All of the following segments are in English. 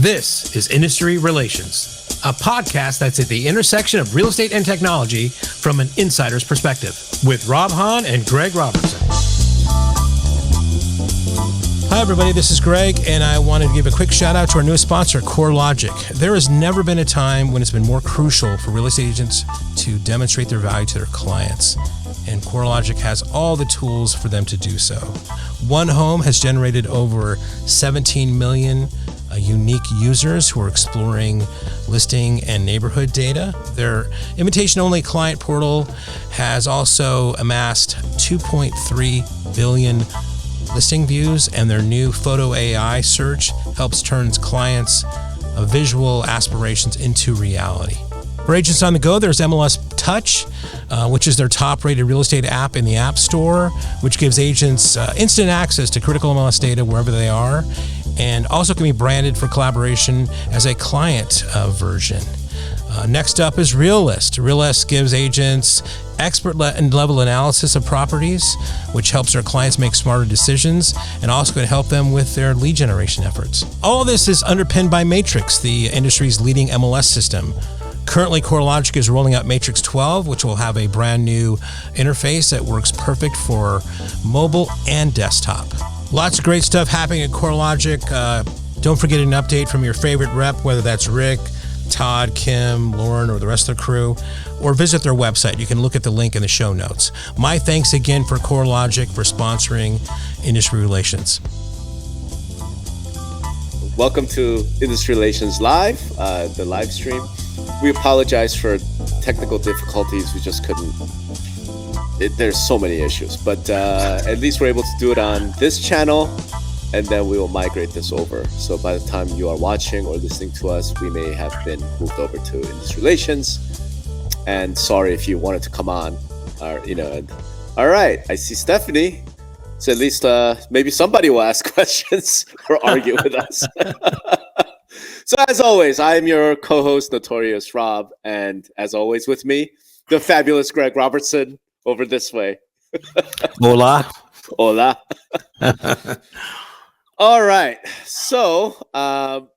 This is Industry Relations, a podcast that's at the intersection of real estate and technology from an insider's perspective, with Rob Hahn and Greg Robertson. Hi, everybody. This is Greg, and I wanted to give a quick shout out to our newest sponsor, CoreLogic. There has never been a time when it's been more crucial for real estate agents to demonstrate their value to their clients, and CoreLogic has all the tools for them to do so. One Home has generated over 17 million unique users who are exploring listing and neighborhood data. Their invitation-only client portal has also amassed 2.3 billion listing views, and their new photo AI search helps turn its clients' visual aspirations into reality. For agents on the go, there's MLS Touch, which is their top-rated real estate app in the App Store, which gives agents instant access to critical MLS data wherever they are, and also can be branded for collaboration as a client version. Next up is RealList. RealList gives agents expert level analysis of properties, which helps their clients make smarter decisions and also can help them with their lead generation efforts. All this is underpinned by Matrix, the industry's leading MLS system. Currently, CoreLogic is rolling out Matrix 12, which will have a brand new interface that works perfect for mobile and desktop. Lots of great stuff happening at CoreLogic. Don't forget an update from your favorite rep, whether that's Rick, Todd, Kim, Lauren, or the rest of the crew, or visit their website. You can look at the link in the show notes. My thanks again for CoreLogic for sponsoring Industry Relations. Welcome to Industry Relations Live, the live stream. We apologize for technical difficulties. We just couldn't. There's so many issues, but at least we're able to do it on this channel, and then we will migrate this over. So by the time you are watching or listening to us, we may have been moved over to Industry Relations. And sorry if you wanted to come on, all right, I see Stephanie. So at least maybe somebody will ask questions or argue with us. So as always, I am your co-host, Notorious Rob, and as always with me, the fabulous Greg Robertson over this way. Hola. Hola. All right. So, the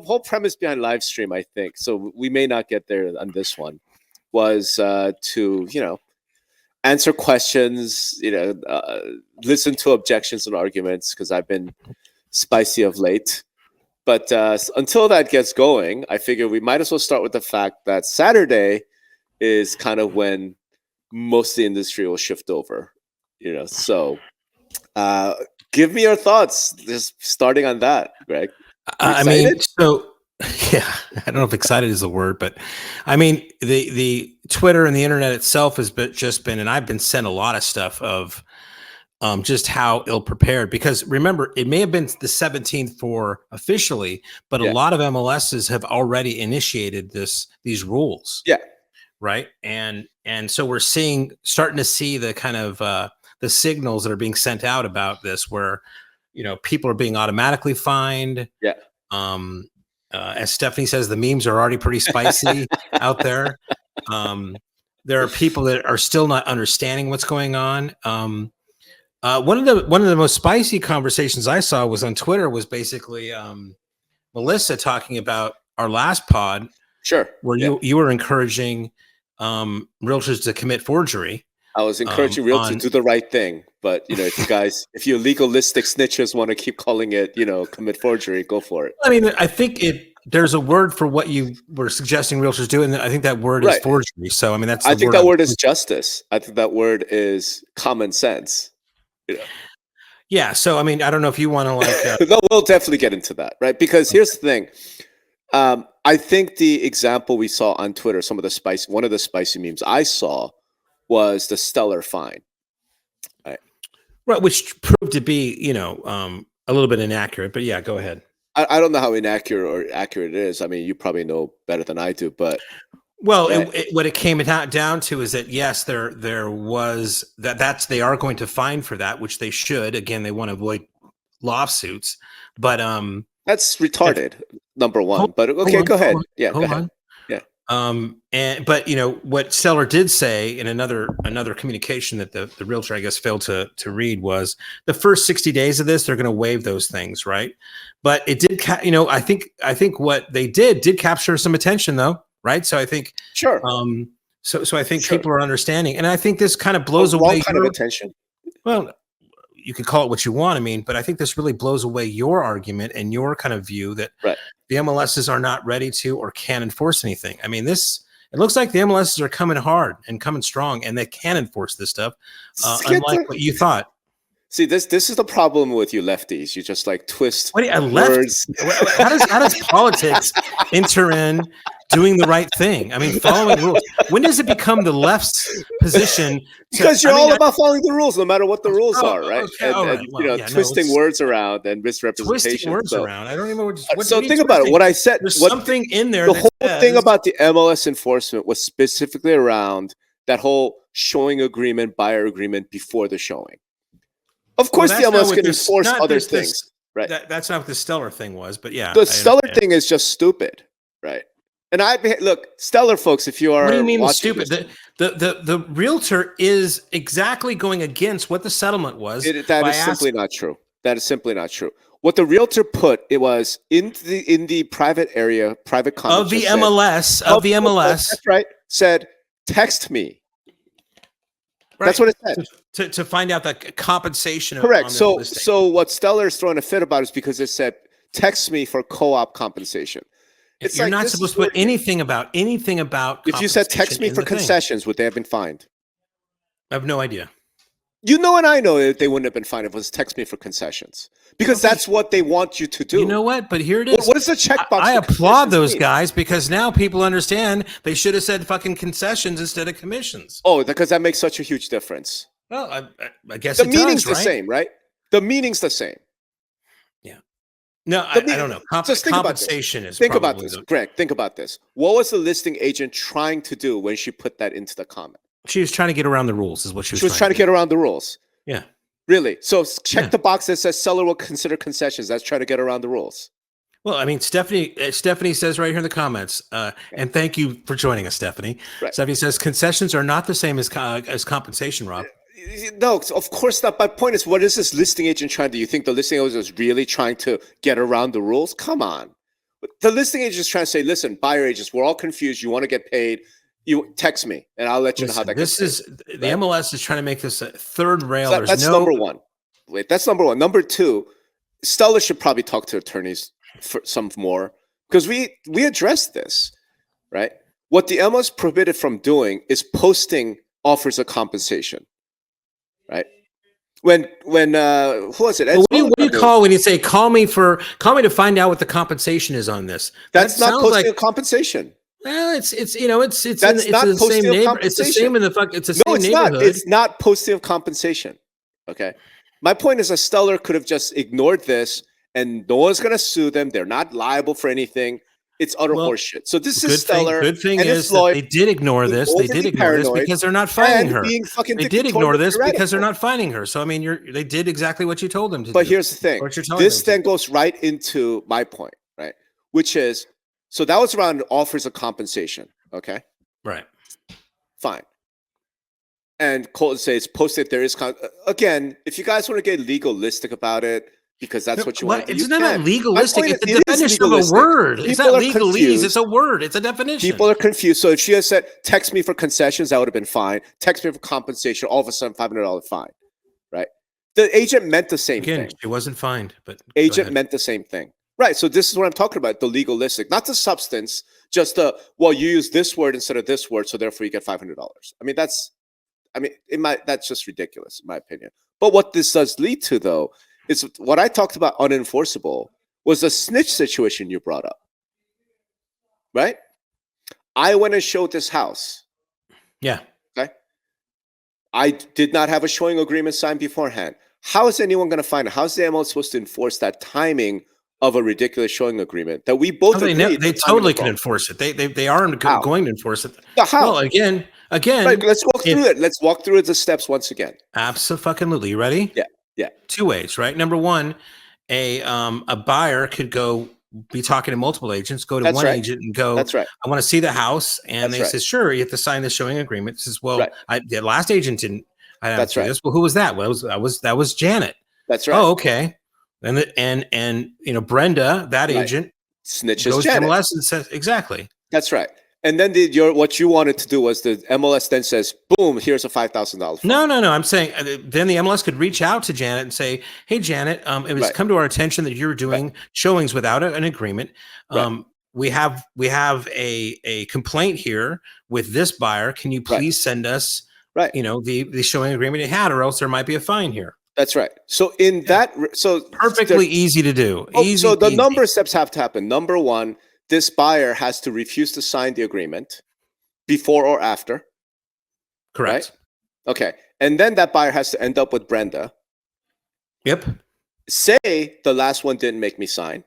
whole premise behind live stream, I think, so we may not get there on this one, was to, answer questions, listen to objections and arguments, because I've been spicy of late. But until that gets going, I figure we might as well start with the fact that Saturday is kind of when most of the industry will shift over, So give me your thoughts, just starting on that, Greg. I don't know if excited is the word, but I mean, the Twitter and the internet itself has just been, and I've been sent a lot of stuff of just how ill-prepared, because remember, it may have been the 17th for officially, but a lot of MLSs have already initiated these rules. Yeah. Right. And so we're starting to see the kind of the signals that are being sent out about this, where, people are being automatically fined. Yeah. As Stephanie says, the memes are already pretty spicy out there. There are people that are still not understanding what's going on. One of the most spicy conversations I saw was on Twitter, was basically Melissa talking about our last pod. Sure. Where you were encouraging realtors to commit forgery. I was encouraging realtors to do the right thing, but if you legalistic snitches want to keep calling it, commit forgery, go for it. I mean, I think there's a word for what you were suggesting realtors do, and I think that word is forgery. So I mean, I think that word is justice. I think that word is common sense. Yeah. So I mean, I don't know if you want to No, we'll definitely get into that, right? Because here's the thing. I think the example we saw on Twitter, one of the spicy memes I saw was the stellar fine. Right, which proved to be, a little bit inaccurate, but yeah, go ahead. I don't know how inaccurate or accurate it is. I mean, you probably know better than I do, but well, what it came down to is that yes, there was they are going to fine for that, which they should. Again, they want to avoid lawsuits, but that's retarded. Number one, but okay, go ahead. Yeah, hold on. Yeah. But what Stellar did say in another communication that the realtor, I guess, failed to read was the first 60 days of this, they're going to waive those things, right? But it did, I think what they did capture some attention, though, right? So I think Sure. So I think people are understanding, and I think this kind of blows away wrong kind of attention. Well, you can call it what you want. I mean, but I think this really blows away your argument and your kind of view that the MLSs are not ready to or can enforce anything. I mean, it looks like the MLSs are coming hard and coming strong, and they can enforce this stuff, unlike what you thought. See, this is the problem with you lefties. You just like twist words. How does politics enter in doing the right thing? I mean, following rules. When does it become the left's position? Because you're all about following the rules, no matter what the rules are, right? Okay, twisting words around and misrepresentation. Twisting words around. I don't even know what. So think about it. What I said. There's something in there. The whole thing about the MLS enforcement was specifically around that whole showing agreement, buyer agreement before the showing. Of course, the MLS can enforce other things, right? That's not what the Stellar thing was, but yeah. The Stellar thing is just stupid, right? And look, Stellar folks, if you are, what do you mean stupid? The realtor is exactly going against what the settlement was. That is simply not true. That is simply not true. What the realtor put, it was in the private area, private comment of the MLS, of the MLS. That's right. Said, text me. Right. That's what it said. To find out the compensation. Correct. So what Stellar is throwing a fit about is because it said, text me for co-op compensation. You're not supposed to put anything about. If you said text me for concessions, would they have been fined? I have no idea. You know, and I know they wouldn't have been fined if it was text me for concessions, because that's what they want you to do. You know what? But here it is. What is the checkbox? I applaud those guys, because now people understand they should have said fucking concessions instead of commissions. Oh, because that makes such a huge difference. Well, I guess the meaning's the same, right? The meaning's the same. Yeah. No, I don't know. Compensation is. Think about this, Greg. Think about this. What was the listing agent trying to do when she put that into the comment? She was trying to get around the rules, is what she was. She was trying to get around the rules. Yeah. Really? So check the box that says seller will consider concessions. That's trying to get around the rules. Well, I mean, Stephanie says right here in the comments, and thank you for joining us, Stephanie. Right. Stephanie says concessions are not the same as compensation, Rob. No, of course not. My point is, what is this listing agent trying to do? You think the listing agent is really trying to get around the rules? Come on. The listing agent is trying to say, listen, buyer agents, we're all confused. You want to get paid. You text me, and I'll let you know how that goes. The MLS is trying to make this a third rail. That's number one. Wait, that's number one. Number two, Stella should probably talk to attorneys for some more, because we addressed this, right? What the MLS prohibited from doing is posting offers of compensation, right? When who was it? What do you call when you say call me to find out what the compensation is on this? That's not posting a compensation. Well, it's the same neighborhood. It's the same in the it's the same neighborhood. It's not posting of compensation. Okay. My point is, a Stellar could have just ignored this, and no one's going to sue them. They're not liable for anything. It's utter horseshit. So this is Stellar. Good thing is that they did ignore this. They did ignore this because they're not fining her. They did ignore this because they're not fining her. So I mean, they did exactly what you told them to do. But here's the thing. This then goes right into my point, right? Which is, so that was around offers of compensation. Okay. Right. Fine. And Colton says, posted there is again, if you guys want to get legalistic about it, because that's what you want to do. It's not legalistic. It's the definition of a word. It's not legalese. It's a word. It's a definition. People are confused. So if she had said, text me for concessions, that would have been fine. Text me for compensation, all of a sudden $500 fine, right? The agent meant the same thing. It wasn't fined, but agent meant the same thing. Right. So this is what I'm talking about, the legalistic, not the substance, just you use this word instead of this word, so therefore you get $500. That's just ridiculous, in my opinion. But what this does lead to, though, is what I talked about unenforceable was the snitch situation you brought up. Right? I went and showed this house. Yeah. Okay. I did not have a showing agreement signed beforehand. How is anyone going to find it? How's the MLS supposed to enforce that timing of a ridiculous showing agreement that we both agreed? They totally can enforce it. They are going to enforce it. How? Well, again. Right, let's walk through it. Let's walk through the steps once again. Absolutely. You ready? Yeah. Yeah. Two ways, right? Number one, a buyer could go be talking to multiple agents, go to That's one right. agent and go, That's right. I want to see the house. And That's they right. say, sure, you have to sign the showing agreement. It says, well, Right. the last agent didn't. I have That's to do right. this. Well, who was that? Well, that was Janet. That's right. Oh, okay. And you know, Brenda, that Right. agent, Snitches goes to Janet. MLS and says, exactly. That's right. And then what you wanted to do was the MLS then says, boom, here's a $5,000 fine. No. I'm saying then the MLS could reach out to Janet and say, hey, Janet, it was Right. come to our attention that you're doing showings without an agreement. Right. We have a complaint here with this buyer. Can you please send us, Right. you know, the showing agreement it had, or else there might be a fine here. That's right. So in that, so perfectly easy to do. Easy. So the easy. number of steps have to happen. Number one, this buyer has to refuse to sign the agreement before or after. Correct. Right? Okay. And then that buyer has to end up with Brenda. Yep. Say the last one didn't make me sign.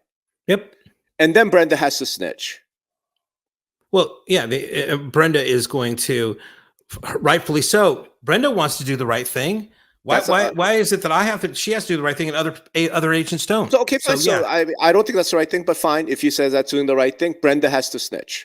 Yep. And then Brenda has to snitch. Well, yeah, Brenda is going to, rightfully so. Brenda wants to do the right thing. Why is it that I have to? She has to do the right thing, and other agents don't. So okay, so yeah. I don't think that's the right thing, but fine. If you say that's doing the right thing, Brenda has to snitch,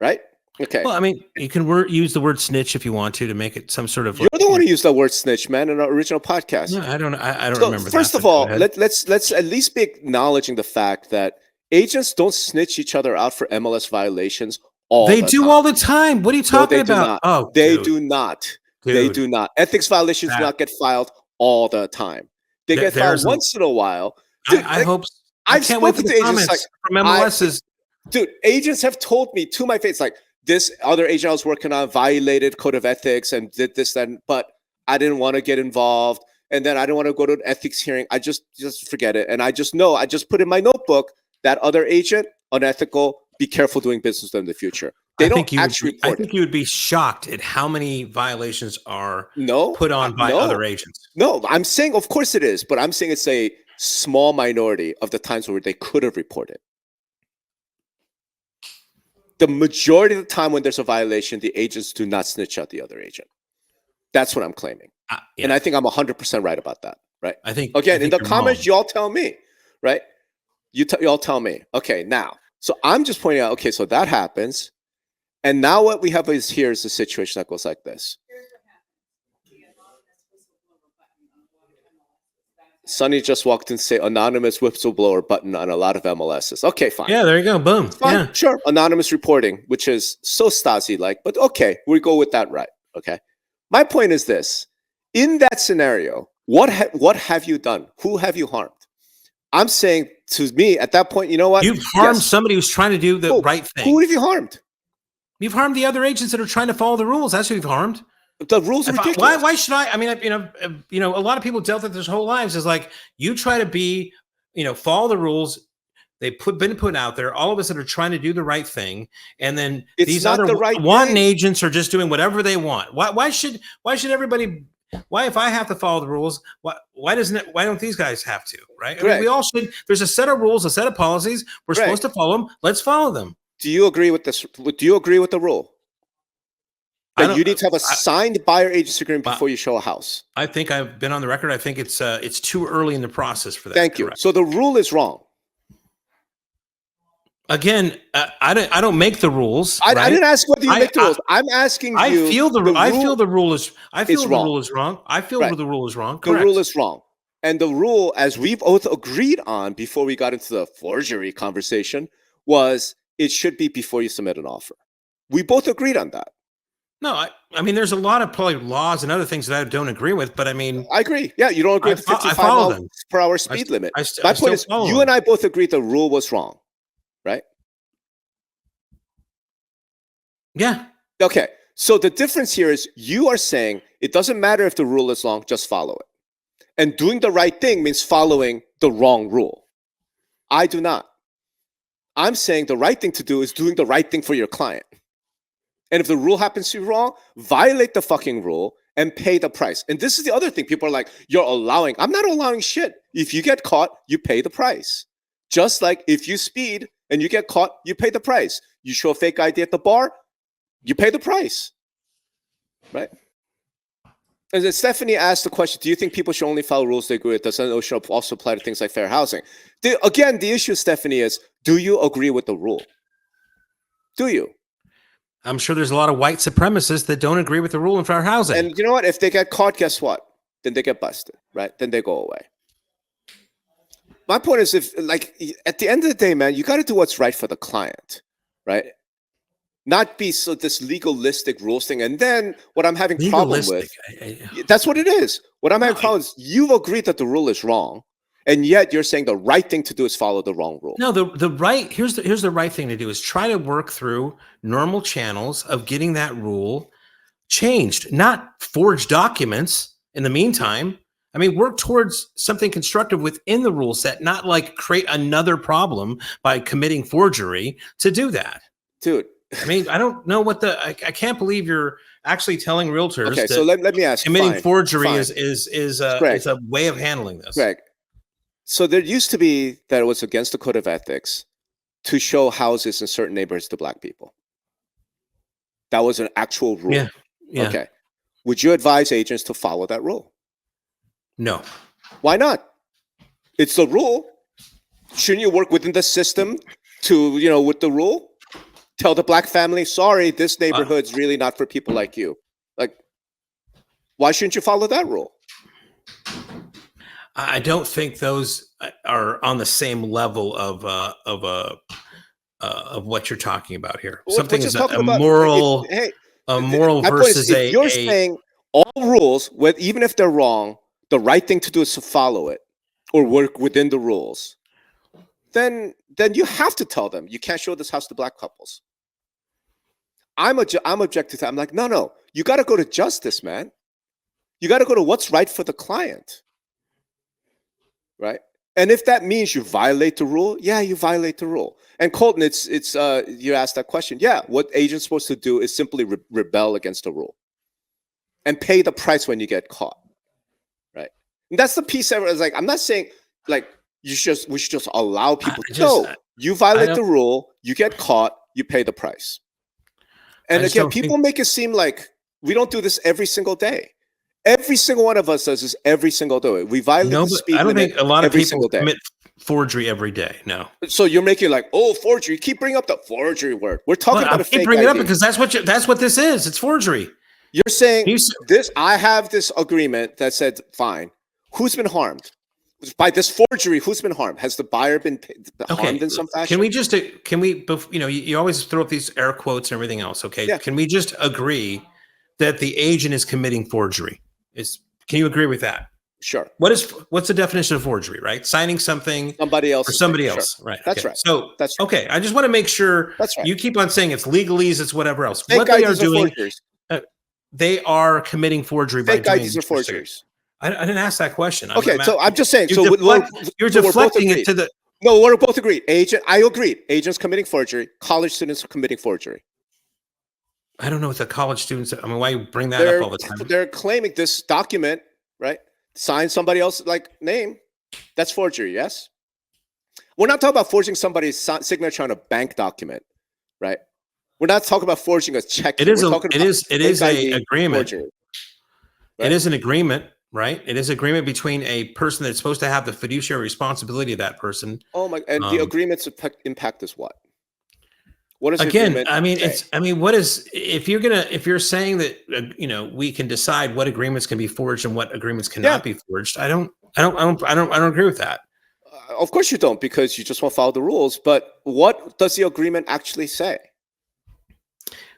right? Okay. Well, I mean, you can use the word snitch if you want to make it some sort of. You're the one who used the word snitch, man, in our original podcast. No, I don't So remember. First of all, let's at least be acknowledging the fact that agents don't snitch each other out for MLS violations. They do all the time. What are you talking about? Oh, they do not. Dude. They do not. Ethics violations do not get filed all the time. They get filed once in a while. Dude, I hope. I've spoken to agents like from MLS's. Dude, agents have told me to my face, like, this other agent I was working on violated code of ethics and did this, then, but I didn't want to get involved. And then I didn't want to go to an ethics hearing. I just forget it. And I just put in my notebook that other agent, unethical, be careful doing business with them in the future. I think you would be shocked at how many violations are put on by other agents. No, I'm saying, of course it is, but I'm saying it's a small minority of the times where they could have reported. The majority of the time when there's a violation, the agents do not snitch out the other agent. That's what I'm claiming. Yeah. And I think I'm 100% right about that, right? In the comments, you all tell me, right? You all tell me. Okay, now. So I'm just pointing out, okay, so that happens. And now what we have here is a situation that goes like this. Sonny just walked in and say anonymous whistleblower button on a lot of MLSs. Okay, fine. Yeah, there you go. Boom. Fine, yeah. Sure. Anonymous reporting, which is so Stasi-like, but okay, we go with that, right? Okay. My point is this. In that scenario, what have you done? Who have you harmed? I'm saying, to me, at that point, you know what? You've harmed somebody who's trying to do the right thing. Who have you harmed? You've harmed the other agents that are trying to follow the rules. That's who you've harmed. The rules are ridiculous. Why should I? I mean, a lot of people dealt with their whole lives is like, you try to be, follow the rules. They've been put out there. All of us that are trying to do the right thing, and then these other wanton agents are just doing whatever they want. Why should everybody? Why, if I have to follow the rules, why don't these guys have to? Right? I mean, we all should. There's a set of rules, a set of policies. We're supposed to follow them. Let's follow them. Do you agree with this? Do you agree with the rule that you need to have a signed buyer agency agreement before you show a house? I think I've been on the record. I think it's too early in the process for that. Thank you. So the rule is wrong. Again, I don't make the rules. I didn't ask whether you make the rules. I'm asking you. I feel the rule is wrong. I feel the rule is wrong. Correct. The rule is wrong. And the rule, as we both agreed on before we got into the forgery conversation, was it should be before you submit an offer. We both agreed on that. No, I mean, there's a lot of probably laws and other things that I don't agree with, but I mean, I agree. Yeah, you don't agree with the 55 miles per hour speed limit. My point is, you and I both agreed the rule was wrong, right? Yeah. Okay. So the difference here is you are saying it doesn't matter if the rule is wrong, just follow it. And doing the right thing means following the wrong rule. I do not. I'm saying the right thing to do is doing the right thing for your client. And if the rule happens to be wrong, violate the fucking rule and pay the price. And this is the other thing. People are like, you're allowing. I'm not allowing shit. If you get caught, you pay the price. Just like if you speed and you get caught, you pay the price. You show a fake ID at the bar, you pay the price. Right? And then Stephanie asked the question, do you think people should only follow rules they agree with? Does that notion also apply to things like fair housing? The issue, Stephanie, is Do you agree with the rule? Do you? I'm sure there's a lot of white supremacists that don't agree with the rule in fair housing. And you know what? If they get caught, guess what? Then they get busted, right? Then they go away. My point is, if like at the end of the day, man, you got to do what's right for the client, right? Not be so this legalistic rules thing. And then what I'm having problem with, that's what it is. What I'm having problem is you've agreed that the rule is wrong, and yet you're saying the right thing to do is follow the wrong rule. No, here's the right thing to do is try to work through normal channels of getting that rule changed, not forge documents in the meantime. I mean, work towards something constructive within the rule set, not like create another problem by committing forgery to do that. Dude. I mean, I don't know what I can't believe you're actually telling realtors. Okay, so let me ask. Committing forgery is a way of handling this. Greg, so there used to be that it was against the code of ethics to show houses in certain neighborhoods to black people. That was an actual rule. Yeah. Okay. Would you advise agents to follow that rule? No. Why not? It's the rule. Shouldn't you work within the system to, with the rule? Tell the black family, sorry, this neighborhood's really not for people like you. Like, why shouldn't you follow that rule? I don't think those are on the same level of what you're talking about here. Something is a moral, versus a. You're saying all rules, even if they're wrong, the right thing to do is to follow it or work within the rules. Then you have to tell them you can't show this house to black couples. I'm objective. I'm like, no, you got to go to justice, man. You got to go to what's right for the client, right? And if that means you violate the rule, yeah, you violate the rule. And Colton, it's you asked that question. Yeah, what agent's supposed to do is simply rebel against the rule and pay the price when you get caught, right? And that's the piece that was like, I'm not saying like we should just allow people. You violate the rule, you get caught, you pay the price. And again, people make it seem like we don't do this every single day. Every single one of us does this every single day. We violate the speed limit. I don't think a lot of people commit forgery every day. No. So you're making like, forgery. You keep bringing up the forgery word. We're talking about a fake ID. I keep bringing it up because that's what this is. It's forgery. You're saying this. I have this agreement that said, fine. Who's been harmed? By this forgery, who's been harmed? Has the buyer been harmed in some fashion? You always throw up these air quotes and everything else. Okay. Yeah. Can we just agree that the agent is committing forgery? Can you agree with that? Sure. What's the definition of forgery, right? Signing something somebody else for somebody else. Sure. Right. That's okay. right. So that's right. Okay. I just want to make sure that's right. You keep on saying it's legalese, it's whatever else. Fake what they are doing, forgeries. They are committing forgery fake by doing IDs or forgeries. I didn't ask that question. Okay, so I'm just saying. You're deflecting it to the. No, we're both agreed. I agree. Agents committing forgery. College students are committing forgery. I don't know what the college students. I mean, why you bring that up all the time? They're claiming this document, right? Sign somebody else's name. That's forgery. Yes. We're not talking about forging somebody's signature on a bank document, right? We're not talking about forging a check. It is an agreement. Forgery, right? It is an agreement. Right. It is agreement between a person that's supposed to have the fiduciary responsibility of that person. Oh my! And the agreement's impact is what? What is again? I mean, what is if you're saying that we can decide what agreements can be forged and what agreements cannot be forged? I don't agree with that. Of course you don't, because you just won't follow the rules. But what does the agreement actually say?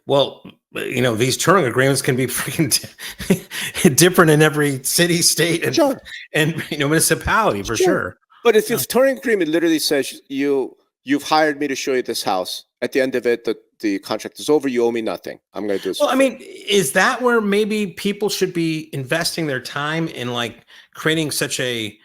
Well, these Turing agreements can be freaking different in every city, state, and municipality for sure. But if the Turing agreement literally says you've hired me to show you this house, at the end of it, the contract is over. You owe me nothing. I'm going to do this. Well, I mean, is that where maybe people should be investing their time in creating such a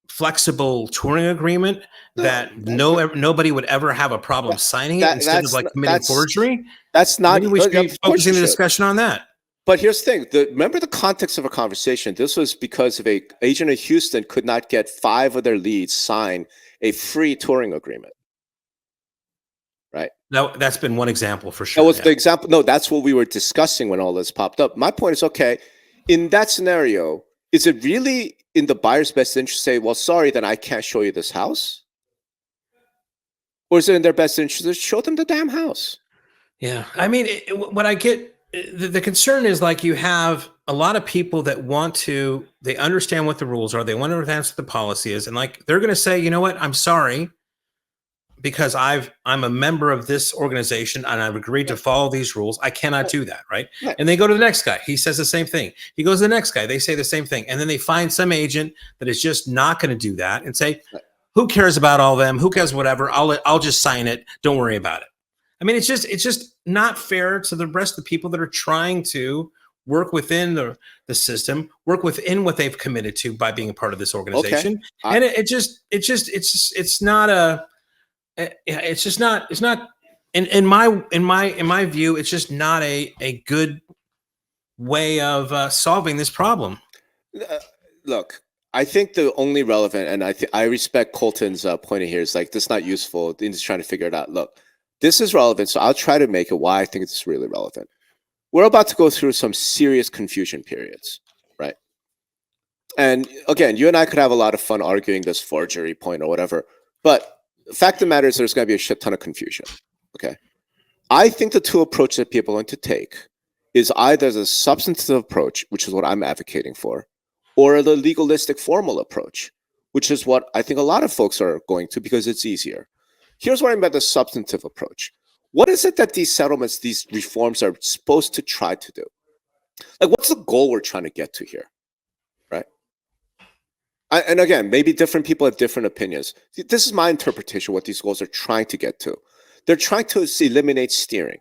flexible Turing agreement that nobody would ever have a problem signing it instead of committing forgery? That's not. Maybe we should be focusing the discussion on that. But here's the thing. Remember the context of a conversation. This was because of a agent in Houston could not get 5 of their leads sign a free Turing agreement. Right? No, that's been one example for sure. That was the example. No, that's what we were discussing when all this popped up. My point is, okay, in that scenario, is it really in the buyer's best interest to say, well, sorry, then I can't show you this house? Or is it in their best interest to show them the damn house? Yeah. I mean, what I get, the concern is like you have a lot of people that they understand what the rules are. They want to understand what the policy is. And like, they're going to say, you know what, I'm sorry, because I'm a member of this organization and I've agreed to follow these rules. I cannot do that. Right. Right. And they go to the next guy. He says the same thing. He goes to the next guy. They say the same thing. And then they find some agent that is just not going to do that and say, Right. who cares about all them? Who cares? Whatever. I'll just sign it. Don't worry about it. I mean, it's just not fair to the rest of the people that are trying to work within the system, work within what they've committed to by being a part of this organization. Okay. And it's not in my view, it's just not a good way of solving this problem. Look, I think the only relevant, and I respect Colton's point here, is like, this is not useful. They're just trying to figure it out. Look, this is relevant, so I'll try to make it why I think it's really relevant. We're about to go through some serious confusion periods, right? And again, you and I could have a lot of fun arguing this forgery point or whatever, but the fact of the matter is there's going to be a shit ton of confusion, okay? I think the two approaches that people are going to take is either the substantive approach, which is what I'm advocating for, or the legalistic formal approach, which is what I think a lot of folks are going to because it's easier. Here's what I mean by the substantive approach. What is it that these settlements, these reforms are supposed to try to do? Like, what's the goal we're trying to get to here, right? And again, maybe different people have different opinions. This is my interpretation of what these goals are trying to get to. They're trying to eliminate steering,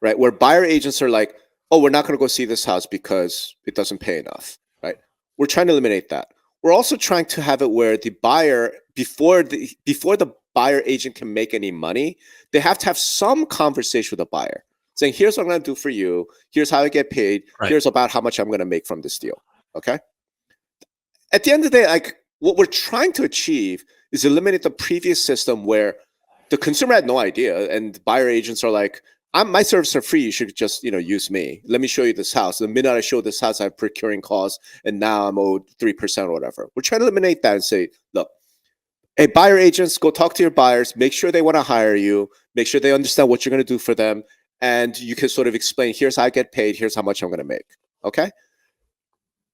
right? Where buyer agents are like, oh, we're not going to go see this house because it doesn't pay enough, right? We're trying to eliminate that. We're also trying to have it where the buyer, before the buyer agent can make any money, they have to have some conversation with the buyer saying, here's what I'm going to do for you. Here's how I get paid. Right. Here's about how much I'm going to make from this deal. Okay. At the end of the day, like, what we're trying to achieve is eliminate the previous system where the consumer had no idea and buyer agents are like, my services are free. You should just, use me. Let me show you this house. The minute I show this house, I have procuring costs and now I'm owed 3% or whatever. We're trying to eliminate that and say, look, hey, buyer agents, go talk to your buyers, make sure they want to hire you, make sure they understand what you're going to do for them. And you can sort of explain, here's how I get paid, here's how much I'm going to make. Okay.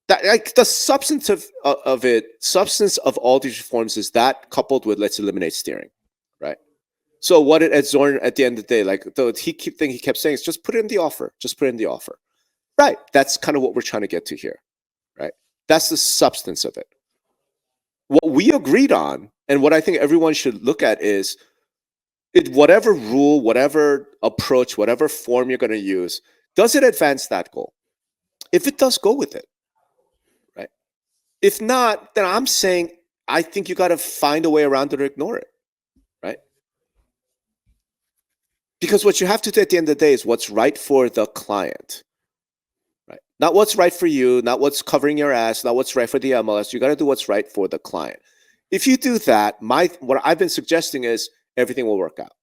That, like, the substance of all these reforms is that coupled with let's eliminate steering. Right. So what Ed Zorn at the end of the day, like he kept saying is just put it in the offer. Just put it in the offer. Right. That's kind of what we're trying to get to here. Right. That's the substance of it. What we agreed on and what I think everyone should look at is whatever rule, whatever approach, whatever form you're going to use, does it advance that goal? If it does, go with it. Right. If not, then I'm saying I think you got to find a way around it or ignore it. Right. Because what you have to do at the end of the day is what's right for the client. Right. Not what's right for you, not what's covering your ass, not what's right for the MLS. You got to do what's right for the client. If you do that, what I've been suggesting is everything will work out.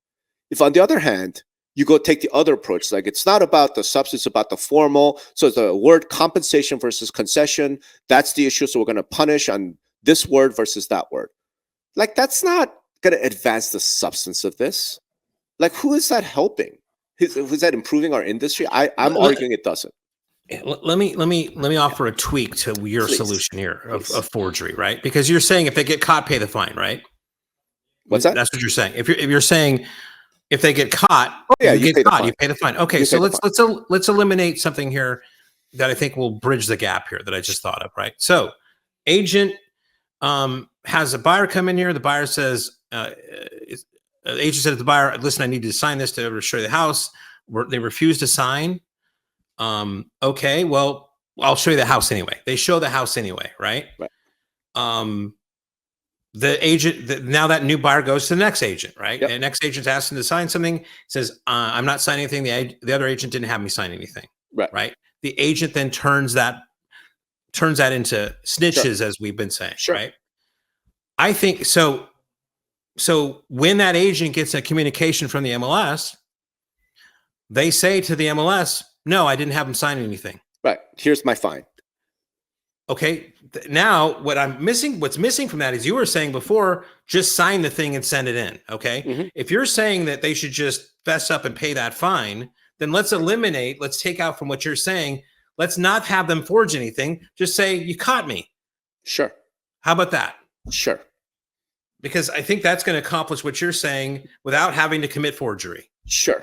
If on the other hand, you go take the other approach, like it's not about the substance, it's about the formal. So the word compensation versus concession, that's the issue. So we're going to punish on this word versus that word. Like, that's not going to advance the substance of this. Like, who is that helping? Is that improving our industry? I'm arguing it doesn't. Let me offer a tweak to your solution here of forgery, right? Because you're saying if they get caught, pay the fine, right? What's that? That's what you're saying. If you're saying if they get caught, you pay the fine. Okay, so let's eliminate something here that I think will bridge the gap here that I just thought of, right? So, agent has a buyer come in here. The buyer says, the agent said to the buyer, "Listen, I need to sign this to show you the house." They refuse to sign. Okay, well, I'll show you the house anyway. They show the house anyway, right? The agent, now that new buyer goes to the next agent, right? Yep. And next agent's asking to sign something, says, I'm not signing anything. The other agent didn't have me sign anything, right? The agent then turns that into snitches, as we've been saying, right? I think so. So when that agent gets a communication from the MLS, they say to the MLS, no, I didn't have him sign anything. Right. Here's my fine. Okay, now what's missing from that is you were saying before, just sign the thing and send it in. Okay. Mhm. If you're saying that they should just fess up and pay that fine, then let's take out from what you're saying. Let's not have them forge anything. Just say, you caught me. Sure. How about that? Sure. Because I think that's going to accomplish what you're saying without having to commit forgery. Sure.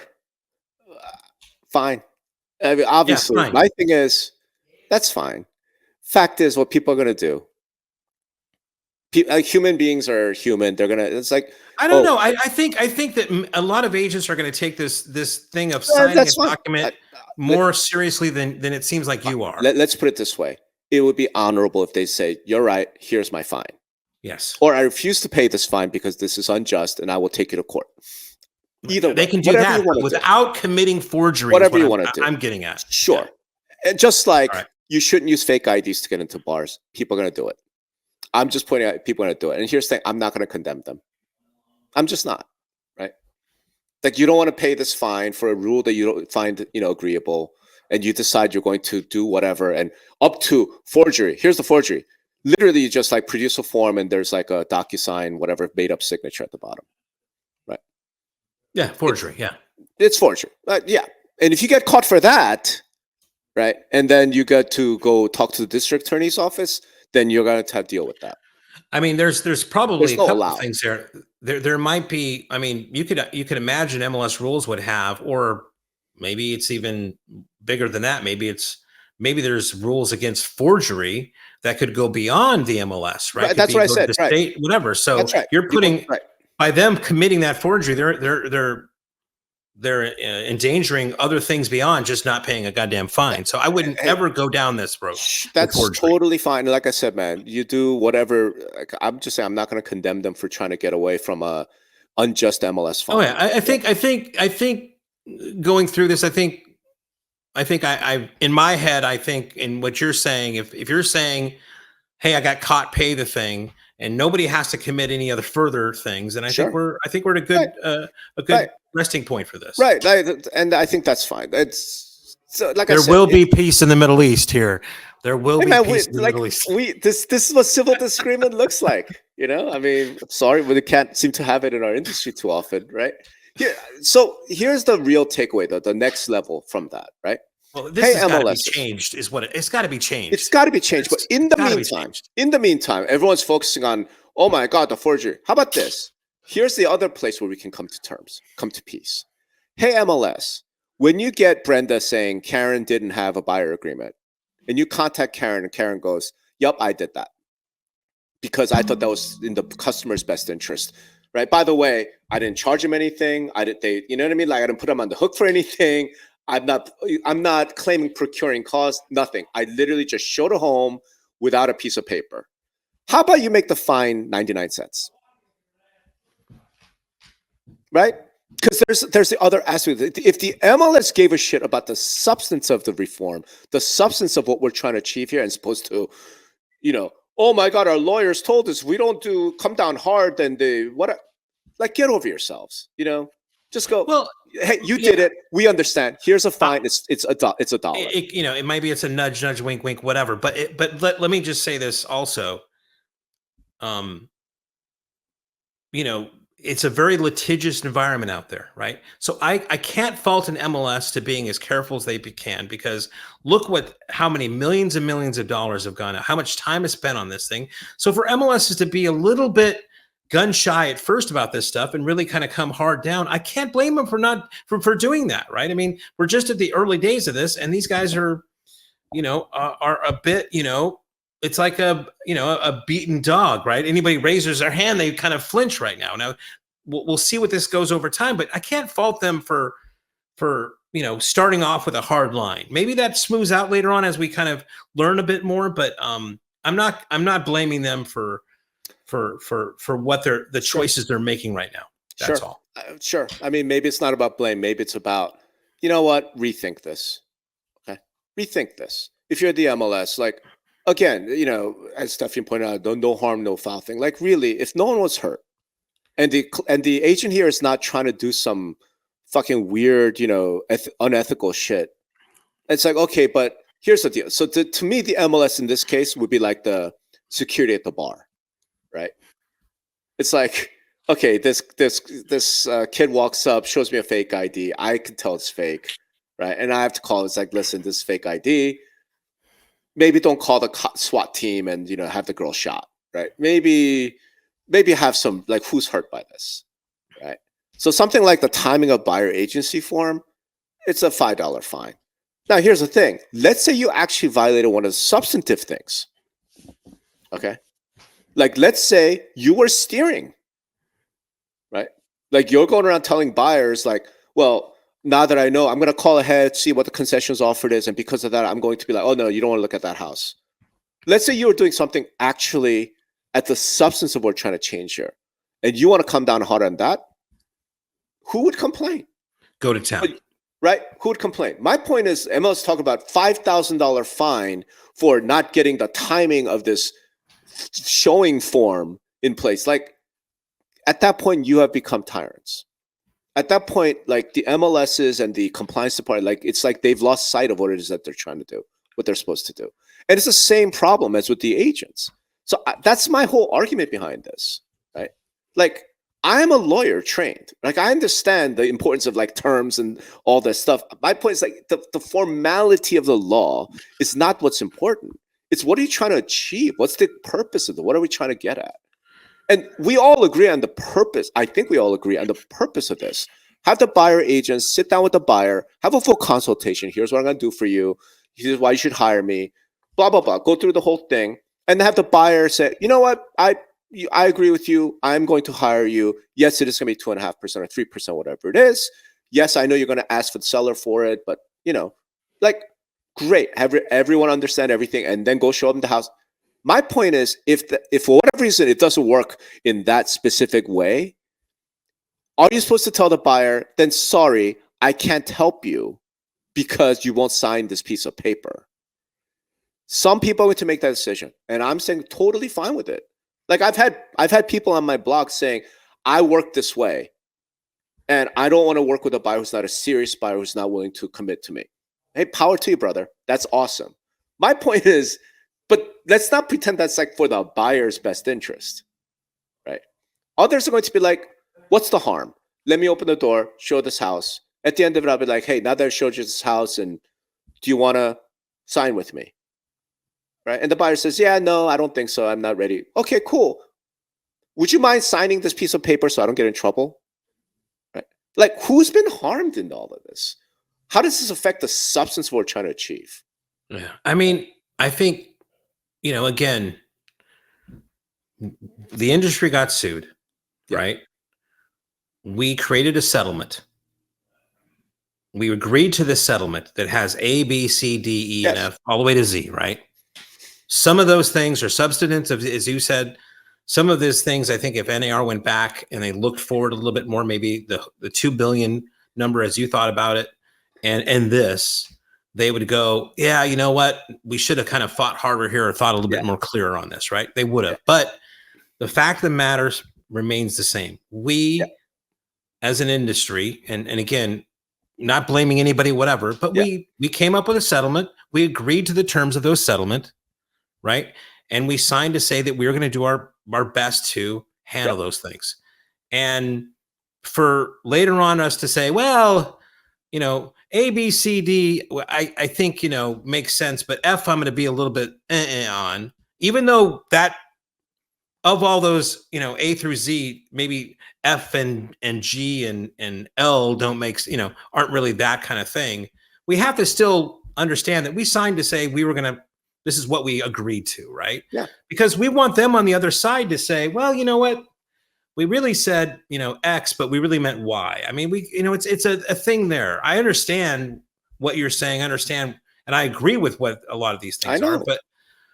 Fine. I mean, Yeah, obviously, fine. my thing is, that's fine. Fact is, what people are going to do, like, human beings are human. They're going to, it's like, I don't oh, know. I think that a lot of agents are going to take this thing of signing a that's fine. document Let, more seriously than it seems like you are. let's put it this way. It would be honorable if they say, you're right, here's my fine. Yes. Or I refuse to pay this fine because this is unjust and I will take you to court. Either They way, can do whatever that, you want to do. without committing forgery. Whatever Is you what want to do. I'm getting at. Sure. Yeah. And just like All right. you shouldn't use fake IDs to get into bars, people are going to do it. I'm just pointing out people are going to do it. And here's the thing, I'm not going to condemn them. I'm just not, right? Like, you don't want to pay this fine for a rule that you don't find, agreeable, and you decide you're going to do whatever, and up to forgery. Here's the forgery. Literally, you just like produce a form and there's like a DocuSign, whatever, made up signature at the bottom, right? Yeah, forgery. Yeah. It's forgery. Yeah. And if you get caught for that, right, and then you get to go talk to the district attorney's office, then you're going to have to deal with that. I mean, there's probably There's a no couple allow. of things there. There might be. I mean, you could imagine MLS rules would have, or maybe it's even bigger than that. Maybe there's rules against forgery that could go beyond the MLS, right? Right, Could that's be what I go to said. the Right. state, whatever. So That's right. you're putting, Right. by them committing that forgery, they're endangering other things beyond just not paying a goddamn fine. So I wouldn't Hey, ever go down this road with that's forgery. totally fine. Like I said, man, you do whatever. Like, I'm just saying, I'm not going to condemn them for trying to get away from a unjust MLS Oh fine. yeah, I think going through this, I in my head, I think in what you're saying, if you're saying, hey, I got caught, pay the thing, and nobody has to commit any other further things, then Sure. I think we're at Right. a good Right. resting point for this. Right. And I think that's fine. It's so, like I There said, will be peace in the Middle East here. There will hey, be man, peace in the Middle East. this is what civil disagreement looks like. I mean, I'm sorry, we can't seem to have it in our industry too often, right? So here's the real takeaway, though, the next level from that, right? Well, this Hey, has got to be MLS. changed. It's got to be changed. It's got to be changed. But in the gotta be meantime, changed. everyone's focusing on, oh my God, the forgery. How about this? Here's the other place where we can come to terms, come to peace. Hey, MLS, when you get Brenda saying Karen didn't have a buyer agreement, and you contact Karen and Karen goes, yep, I did that because I thought that was in the customer's best interest. Right. By the way, I didn't charge them anything. You know what I mean? Like, I didn't put them on the hook for anything. I'm not claiming procuring costs, nothing. I literally just showed a home without a piece of paper. How about you make the fine 99 cents? Right? Because there's the other aspect. If the MLS gave a shit about the substance of the reform, the substance of what we're trying to achieve here, as opposed to, oh my God, our lawyers told us we don't come down hard, then like, get over yourselves, just go, Well, hey, you did it. We understand. Here's a fine. It's $1. it maybe it's a nudge, nudge, wink, wink, whatever. But let me just say this also. It's a very litigious environment out there, right? So I can't fault an MLS to being as careful as they can, because look how many millions and millions of dollars have gone out, how much time is spent on this thing. So for MLSs to be a little bit gun shy at first about this stuff and really kind of come hard down, I can't blame them for doing that, right? I mean, we're just at the early days of this, and these guys are a bit, it's like a beaten dog, right? Anybody raises their hand, they kind of flinch right now. Now we'll see what this goes over time, but I can't fault them for starting off with a hard line. Maybe that smooths out later on as we kind of learn a bit more, but I'm not blaming them for what the choices they're making right now. That's all. Sure. I mean, maybe it's not about blame. Maybe it's about, you know what? Rethink this. Okay. Rethink this. If you're the MLS, like, again, as Stefan pointed out, no harm, no foul thing. Like, really, if no one was hurt, and the agent here is not trying to do some fucking weird, unethical shit, it's like, okay, but here's the deal. So to me, the MLS in this case would be like the security at the bar, right? It's like, okay, this kid walks up, shows me a fake ID. I can tell it's fake, right? And I have to call. It's like, listen, this is fake ID. Maybe don't call the SWAT team and have the girl shot, right? Maybe have some like who's hurt by this, right? So something like the timing of buyer agency form, it's a $5 fine. Now here's the thing. Let's say you actually violated one of the substantive things. Okay. Like let's say you were steering, right? Like you're going around telling buyers like, well, now that I know, I'm going to call ahead, see what the concessions offered is. And because of that, I'm going to be like, oh, no, you don't want to look at that house. Let's say you were doing something actually at the substance of what we're trying to change here. And you want to come down hard on that. Who would complain? Go to town. Right? Who would complain? My point is, MLS talking about $5,000 fine for not getting the timing of this showing form in place. Like at that point, you have become tyrants. At that point, like the MLSs and the compliance department, like it's like they've lost sight of what it is that they're trying to do, what they're supposed to do. And it's the same problem as with the agents. So that's my whole argument behind this, right? Like I am a lawyer trained. Like I understand the importance of like terms and all that stuff. My point is like the formality of the law is not what's important. It's what are you trying to achieve? What's the purpose of it? What are we trying to get at? And we all agree on the purpose. I think we all agree on the purpose of this. Have the buyer agents sit down with the buyer, have a full consultation. Here's what I'm going to do for you. Here's why you should hire me. Blah, blah, blah. Go through the whole thing. And have the buyer say, you know what? I agree with you. I'm going to hire you. Yes, it is going to be 2.5% or 3%, whatever it is. Yes, I know you're going to ask for the seller for it. But, like, great. Have everyone understand everything and then go show them the house. My point is, if for whatever reason it doesn't work in that specific way, are you supposed to tell the buyer, then sorry, I can't help you because you won't sign this piece of paper? Some people are going to make that decision, and I'm saying totally fine with it. Like I've had people on my blog saying, I work this way, and I don't want to work with a buyer who's not a serious buyer who's not willing to commit to me. Hey, power to you, brother. That's awesome. My point is, but let's not pretend that's like for the buyer's best interest, right? Others are going to be like, what's the harm? Let me open the door, show this house. At the end of it, I'll be like, hey, now that I showed you this house, and do you want to sign with me? Right? And the buyer says, yeah, no, I don't think so. I'm not ready. Okay, cool. Would you mind signing this piece of paper so I don't get in trouble? Right? Like, who's been harmed in all of this? How does this affect the substance we're trying to achieve? Yeah. I mean, I think, again, the industry got sued, right? We created a settlement. We agreed to this settlement that has A, B, C, D, E, and F, all the way to Z, right? Some of those things are substantive, as you said. Some of those things, I think if NAR went back and they looked forward a little bit more, maybe the 2 billion number as you thought about it, and this, they would go, yeah, you know what? We should have kind of fought harder here or thought a little bit more clearer on this, right? They would have. But the fact of the matter remains the same. We, as an industry, and again, not blaming anybody, whatever, but we came up with a settlement. We agreed to the terms of those settlement, right? And we signed to say that we were going to do our best to handle those things. And for later on us to say, well, A, B, C, D, I think, makes sense, but F, I'm going to be a little bit on, even though that of all those, A through Z, maybe F and G and L don't make, aren't really that kind of thing. We have to still understand that we signed to say we were going to, this is what we agreed to, right? Yeah. Because we want them on the other side to say, well, you know what? We really said, X, but we really meant Y. I mean, it's a thing there. I understand what you're saying. I understand. And I agree with what a lot of these things are,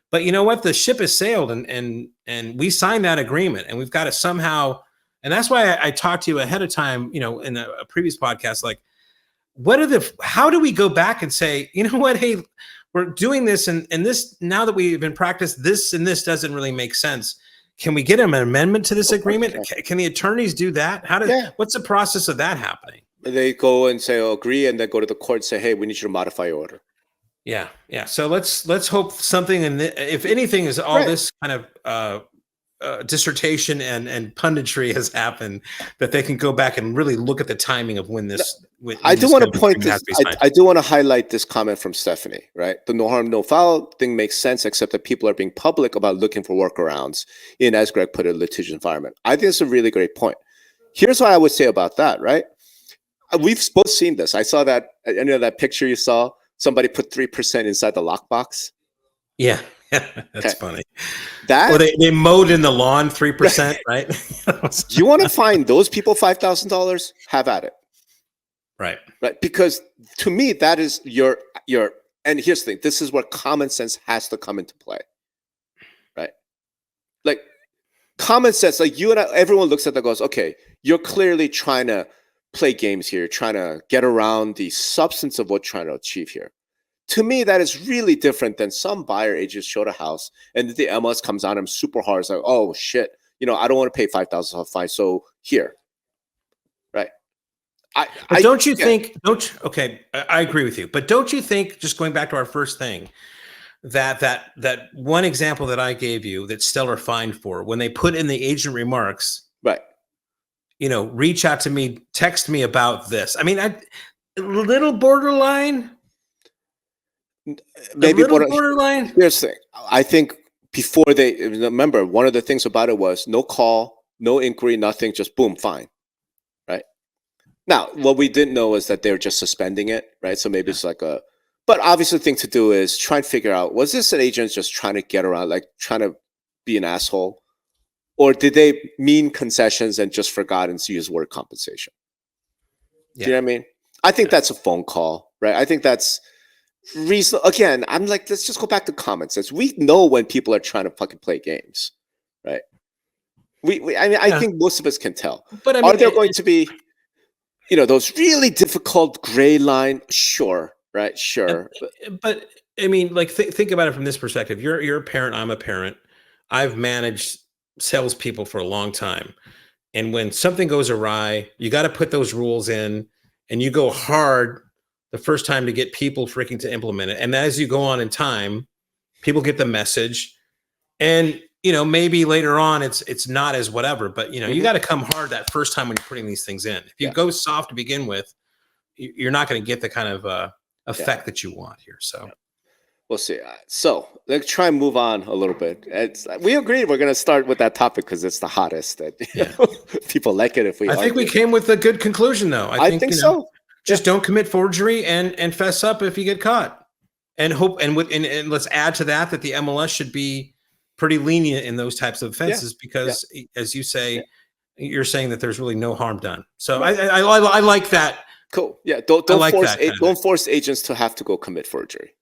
but you know what? The ship has sailed and we signed that agreement, and we've got to somehow, and that's why I talked to you ahead of time, in a previous podcast, like, how do we go back and say, you know what? Hey, we're doing this and this, now that we've been practiced, this and this doesn't really make sense. Can we get an amendment to this agreement? Can the attorneys do that? What's the process of that happening? They go and say, agree, and then go to the court and say, hey, we need you to modify your order. Yeah, yeah. So let's hope something, and if anything, is all Right. this kind of dissertation and punditry has happened, that they can go back and really look at the timing of when this I when do this want kind to of point agreement has this. to be signed. I do want to highlight this comment from Stephanie. Right, the no harm, no foul thing makes sense, except that people are being public about looking for workarounds in, as Greg put it, a litigious environment. I think it's a really great point. Here's what I would say about that. Right, we've both seen this. I saw that. You know that picture you saw. Somebody put 3% inside the lockbox. Yeah, that's Okay, funny. Or that they mowed in the lawn 3%, right? you want to find those people $5,000? Have at it. Right. Right, because to me that is your. And here's the thing: this is where common sense has to come into play. Right, like common sense, like you and I, everyone looks at that and goes, okay, you're clearly trying to play games here, trying to get around the substance of what you're trying to achieve here. To me, that is really different than some buyer agent showed a house and the MLS comes on him super hard. It's like, oh shit, I don't want to pay $5,000 fine, so here, right? But don't you Yeah, think? Okay, I agree with you. But don't you think? Just going back to our first thing, that one example that I gave you that Stellar fined for, when they put in the agent remarks, right. reach out to me, text me about this. I mean, a little borderline, a Maybe little what borderline. here's the thing. I think before they remember, one of the things about it was no call, no inquiry, nothing, just boom, fine. Right. Now, what we didn't know is that they were just suspending it, right? So maybe Yeah. it's like but obviously the thing to do is try and figure out, was this an agent just trying to get around, like trying to be an asshole? Or did they mean concessions and just forgotten to use word compensation? Yeah. Do you know what I mean? I think that's a phone call, right? I think that's reason. Again, I'm like, let's just go back to common sense. We know when people are trying to fucking play games, right? I mean, I Yeah. think most of us can tell. But I Are mean, there going to be, those really difficult gray line? Sure, right? Sure. but I mean, like think about it from this perspective. You're a parent. I'm a parent. I've managed salespeople for a long time, and when something goes awry, you got to put those rules in, and you go hard the first time to get people freaking to implement it. And as you go on in time, people get the message, and maybe later on it's not as whatever. But you got to come hard that first time when you're putting these things in. If you Yeah. go soft to begin with, you're not going to get the kind of effect that you want here. So we'll see. So let's try and move on a little bit. We agreed we're going to start with that topic because it's the hottest. That yeah, people like it if we. I think we came with a good conclusion, though. I think so. Just don't commit forgery and fess up if you get caught, and hope and let's add to that the MLS should be pretty lenient in those types of offenses because, as you say, you're saying that there's really no harm done. So I like that. Cool. Yeah. Don't force agents to have to go commit forgery.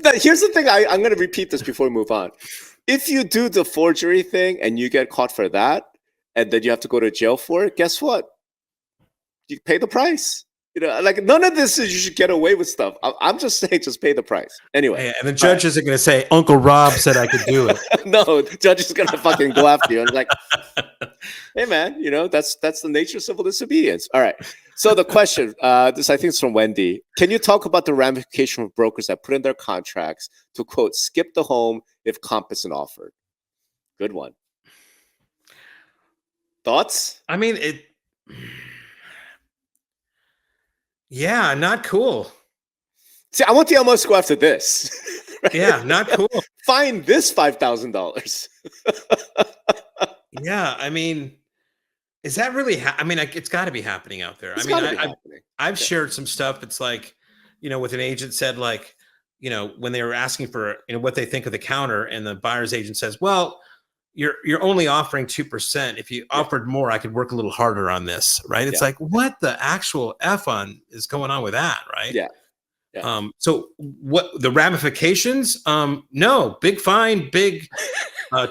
But here's the thing. I'm going to repeat this before we move on. If you do the forgery thing and you get caught for that, and then you have to go to jail for it, guess what? You pay the price. Like none of this is you should get away with stuff. I'm just saying, just pay the price. Anyway. Yeah, and the judge isn't going to say, Uncle Rob said I could do it. No, the judge is going to fucking go after you. And like, hey man, that's the nature of civil disobedience. All right. So the question, this I think is from Wendy. Can you talk about the ramification of brokers that put in their contracts to quote skip the home if comp isn't offered? Good one. Thoughts? I mean, yeah, not cool. See, I want the MLS to go after this. Right? Yeah, not cool. Find this $5,000. Yeah, I mean, is that really? I mean, it's got to be happening out there. I've shared some stuff. It's like, with an agent said, like, when they were asking for what they think of the counter, and the buyer's agent says, well, you're only offering 2%. If you offered more, I could work a little harder on this, right? It's like, what the actual F on is going on with that, right? Yeah. So what the ramifications? No, big fine, big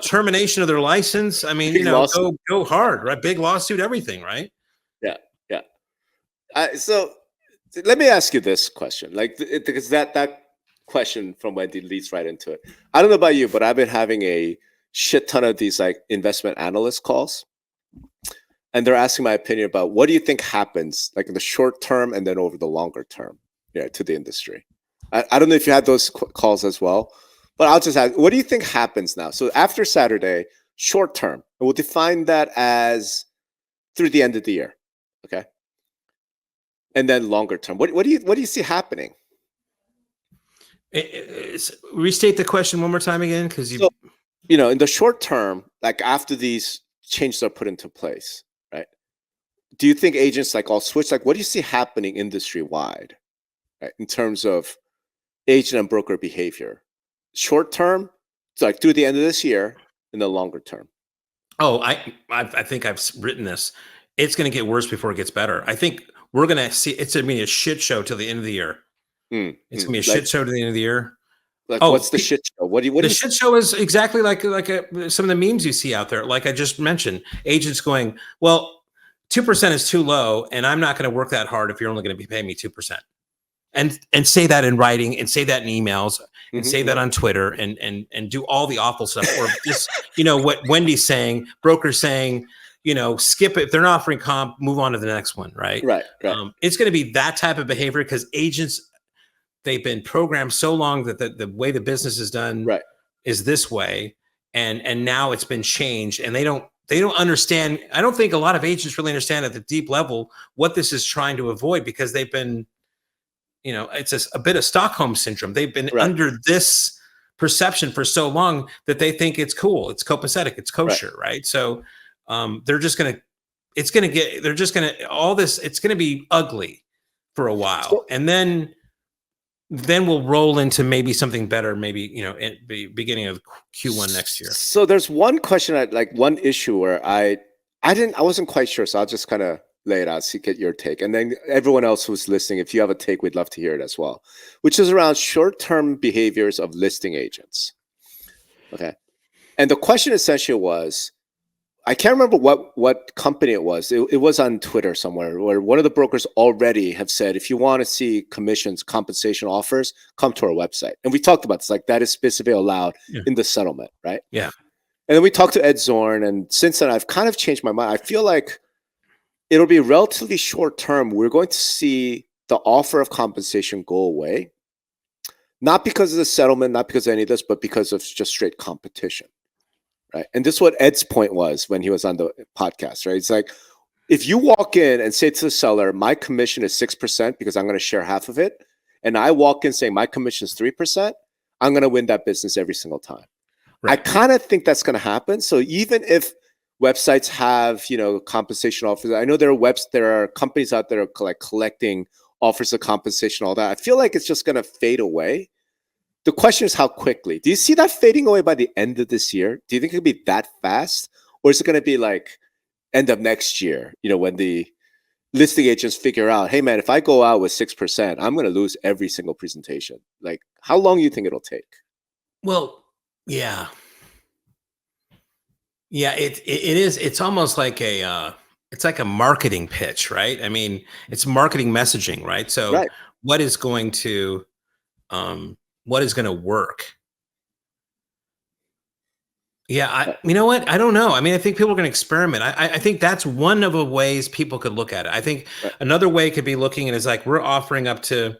termination of their license. I mean, go hard, right? Big lawsuit, everything, right? Yeah. So let me ask you this question, because that question from Wendy leads right into it. I don't know about you, but I've been having a shit ton of these like investment analyst calls. and they're asking my opinion about what do you think happens, like in the short term and then over the longer term, to the industry. I don't know if you had those calls as well, but I'll just ask, what do you think happens now? So after Saturday, short term, and we'll define that as through the end of the year, okay? And then longer term, what do you see happening? Restate the question one more time again, because So, in the short term, like after these changes are put into place, right? Do you think agents like all switch? Like, what do you see happening industry wide, right, in terms of agent and broker behavior? Short term, it's like through the end of this year, and the longer term. Oh, I think I've written this. It's going to get worse before it gets better. I think we're going to see it's going to be a shit show till the end of the year. It's going to be a shit show to the end of the year. Like, what's the shit show? What do you? Shit show is exactly like some of the memes you see out there. Like I just mentioned, agents going, well, 2% is too low, and I'm not going to work that hard if you're only going to be paying me 2%. And say that in writing, and say that in emails, and say that on Twitter, and do all the awful stuff. Or just what Wendy's saying, brokers saying, skip it. If they're not offering comp, move on to the next one. Right. It's going to be that type of behavior because agents, they've been programmed so long that the way the business is done is this way, and now it's been changed, and they don't understand. I don't think a lot of agents really understand at the deep level what this is trying to avoid because they've been, it's a bit of Stockholm syndrome. They've been under this perception for so long that they think it's cool, it's copacetic, it's kosher, right? So they're just gonna, it's gonna be ugly for a while, and then we'll roll into maybe something better, maybe at the beginning of Q1 next year. So there's one question, one issue where I wasn't quite sure, so I'll just kind of lay it out, see, get your take, and then everyone else who's listening, if you have a take, we'd love to hear it as well. Which is around short-term behaviors of listing agents. Okay, and the question essentially was, I can't remember what company it was. It was on Twitter somewhere where one of the brokers already have said, if you want to see commissions, compensation offers, come to our website. And we talked about this, like that is specifically allowed in the settlement, right? Yeah. And then we talked to Ed Zorn, and since then I've kind of changed my mind. I feel like it'll be relatively short term. We're going to see the offer of compensation go away, not because of the settlement, not because of any of this, but because of just straight competition. Right. And this is what Ed's point was when he was on the podcast, right? It's like, if you walk in and say to the seller, my commission is 6% because I'm going to share half of it, and I walk in saying my commission is 3%, I'm going to win that business every single time. Right. I kind of think that's going to happen. So even if websites have, compensation offers, I know there are companies out there like collecting offers of compensation, all that. I feel like it's just going to fade away. The question is how quickly. Do you see that fading away by the end of this year? Do you think it could be that fast? Or is it going to be like end of next year, when the listing agents figure out, hey, man, if I go out with 6%, I'm going to lose every single presentation. Like, how long do you think it'll take? Well, yeah. Yeah, it is. It's almost like it's like a marketing pitch, right? I mean, it's marketing messaging, right? So what is going to work? Yeah, you know what? I don't know. I mean, I think people are going to experiment. I think that's one of the ways people could look at it. I think another way could be looking at it is like we're offering up to,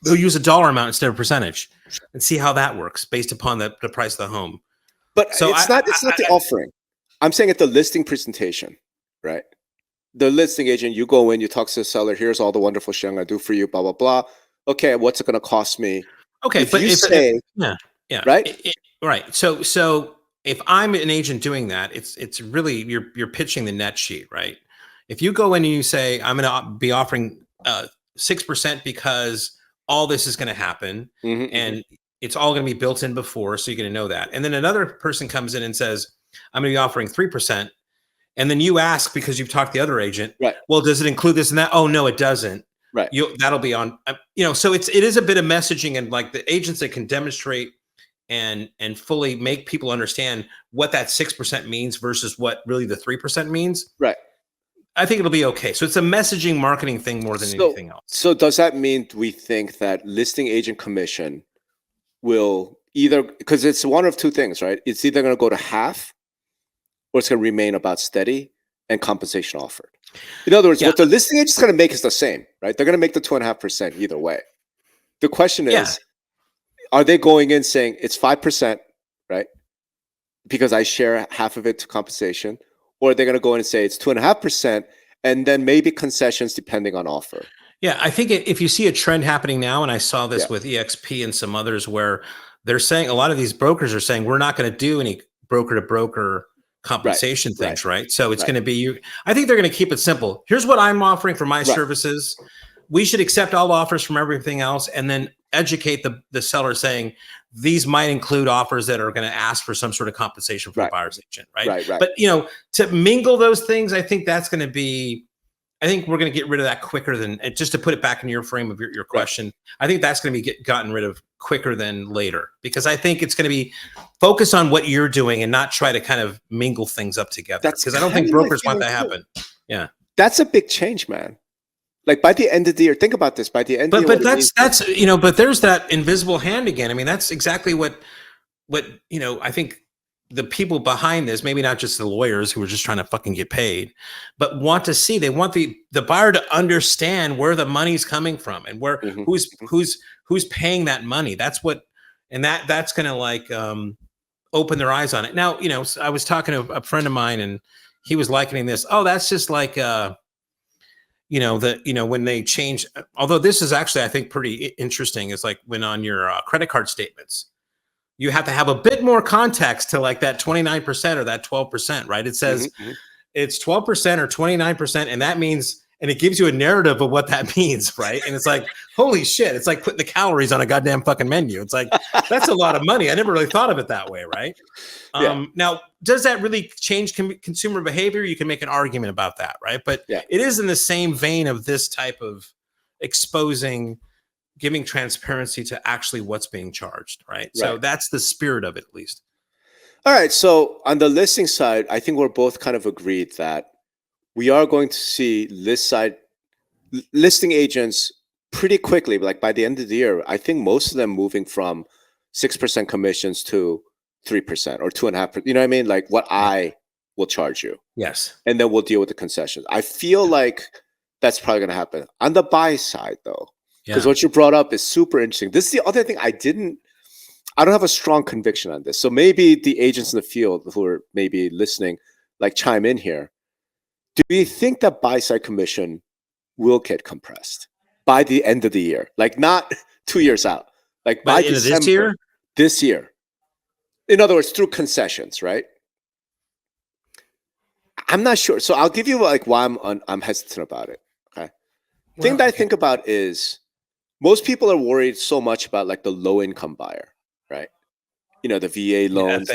they'll use a dollar amount instead of percentage and see how that works based upon the price of the home. But so it's not the offering. I'm saying at the listing presentation, right? The listing agent, you go in, you talk to the seller, here's all the wonderful shit I'm going to do for you, blah, blah, blah. Okay, what's it going to cost me? Okay, but right? Right. So if I'm an agent doing that, it's really you're pitching the net sheet, right? If you go in and you say, I'm going to be offering 6% because all this is going to happen, and it's all going to be built in before, so you're going to know that. And then another person comes in and says, I'm going to be offering 3%. And then you ask, because you've talked to the other agent, well, does it include this and that? Oh, no, it doesn't. Right. That'll be on, so it is a bit of messaging, and like the agents that can demonstrate and fully make people understand what that 6% means versus what really the 3% means. Right. I think it'll be okay. So it's a messaging marketing thing more than anything else. So does that mean we think that listing agent commission will either, because it's one of two things, right? It's either going to go to half or it's going to remain about steady. and compensation offered. In other words, what the listing agent is going to make is the same, right? They're going to make the 2.5% either way. The question is, are they going in saying it's 5%, right? Because I share half of it to compensation, or are they going to go in and say it's 2.5%, and then maybe concessions depending on offer? Yeah, I think if you see a trend happening now, and I saw this with EXP and some others, where they're saying a lot of these brokers are saying we're not going to do any broker to broker compensation things, right? So it's going to be you. I think they're going to keep it simple. Here's what I'm offering for my services. We should accept all offers from everything else, and then educate the seller saying these might include offers that are going to ask for some sort of compensation from the buyer's agent, right? But to mingle those things, I think that's going to be. I think we're going to get rid of that quicker than, just to put it back in your frame of your question. I think that's going to be gotten rid of quicker than later, because I think it's going to be focus on what you're doing and not try to kind of mingle things up together. Because I don't think brokers want that to happen. Yeah. That's a big change, man. Like by the end of the year, think about this. By the end of the year, that's but there's that invisible hand again. I mean, that's exactly what I think the people behind this, maybe not just the lawyers who are just trying to fucking get paid, but want to see, they want the buyer to understand where the money's coming from and where who's paying that money. That's what, and that's going to like open their eyes on it. Now, I was talking to a friend of mine and he was likening this. Oh, that's just like, when they change, although this is actually, I think, pretty interesting, is like when on your credit card statements, you have to have a bit more context to like that 29% or that 12%, right? It says it's 12% or 29%. And that means, and it gives you a narrative of what that means, right? And it's like, holy shit, it's like putting the calories on a goddamn fucking menu. It's like, that's a lot of money. I never really thought of it that way, right? Now, does that really change consumer behavior? You can make an argument about that, right? But it is in the same vein of this type of giving transparency to actually what's being charged, right? So that's the spirit of it, at least. All right. So on the listing side, I think we're both kind of agreed that we are going to see listing agents pretty quickly, like by the end of the year. I think most of them moving from 6% commissions to 3% or 2.5%. You know what I mean? Like what I will charge you. Yes. And then we'll deal with the concessions. I feel like that's probably going to happen. On the buy side, though, because what you brought up is super interesting. This is the other thing I don't have a strong conviction on this. So maybe the agents in the field who are maybe listening, like chime in here. Do you think that buy side commission will get compressed by the end of the year? Like not 2 years out, like by December, this year. In other words, through concessions, right? I'm not sure. So I'll give you like why I'm hesitant about it. Okay. The thing that I think about is most people are worried so much about like the low income buyer, right? The VA loans,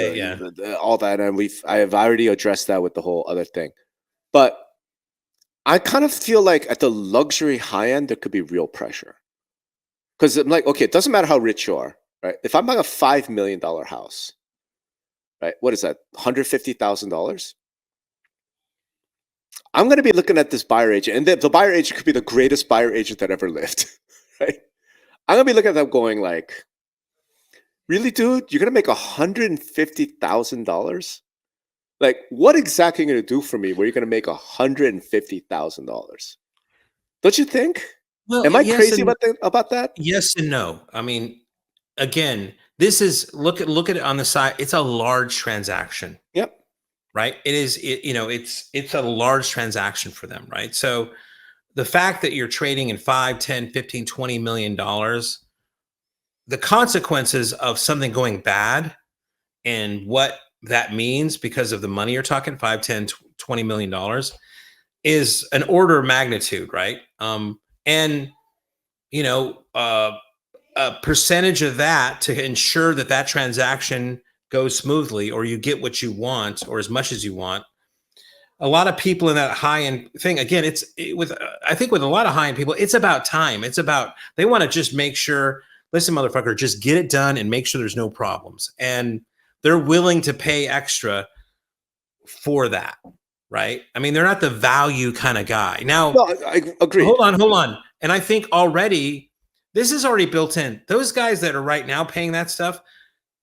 all that, and I have already addressed that with the whole other thing. But I kind of feel like at the luxury high end, there could be real pressure. Because I'm like, okay, it doesn't matter how rich you are, right? If I'm buying a $5 million house, right? What is that? $150,000? I'm going to be looking at this buyer agent, and the buyer agent could be the greatest buyer agent that ever lived, right? I'm going to be looking at them going like, really, dude? You're going to make $150,000? Like, what exactly are you going to do for me where you're going to make $150,000? Don't you think? Well, am I crazy about that? Yes and no. I mean, again, this is look at it on the side. It's a large transaction. Yep. Right. It is. It's a large transaction for them. Right. So the fact that you're trading in 5, 10, 15, 20 million dollars, the consequences of something going bad and what that means because of the money you're talking, 5, 10, 20 million dollars, is an order of magnitude, right? And a percentage of that to ensure that transaction goes smoothly, or you get what you want, or as much as you want. A lot of people in that high end thing, again, I think with a lot of high end people, it's about time. It's about, they want to just make sure, listen, motherfucker, just get it done and make sure there's no problems. And they're willing to pay extra for that, right? I mean, they're not the value kind of guy. Now, no, I agree. Hold on. And I think already, this is already built in. Those guys that are right now paying that stuff,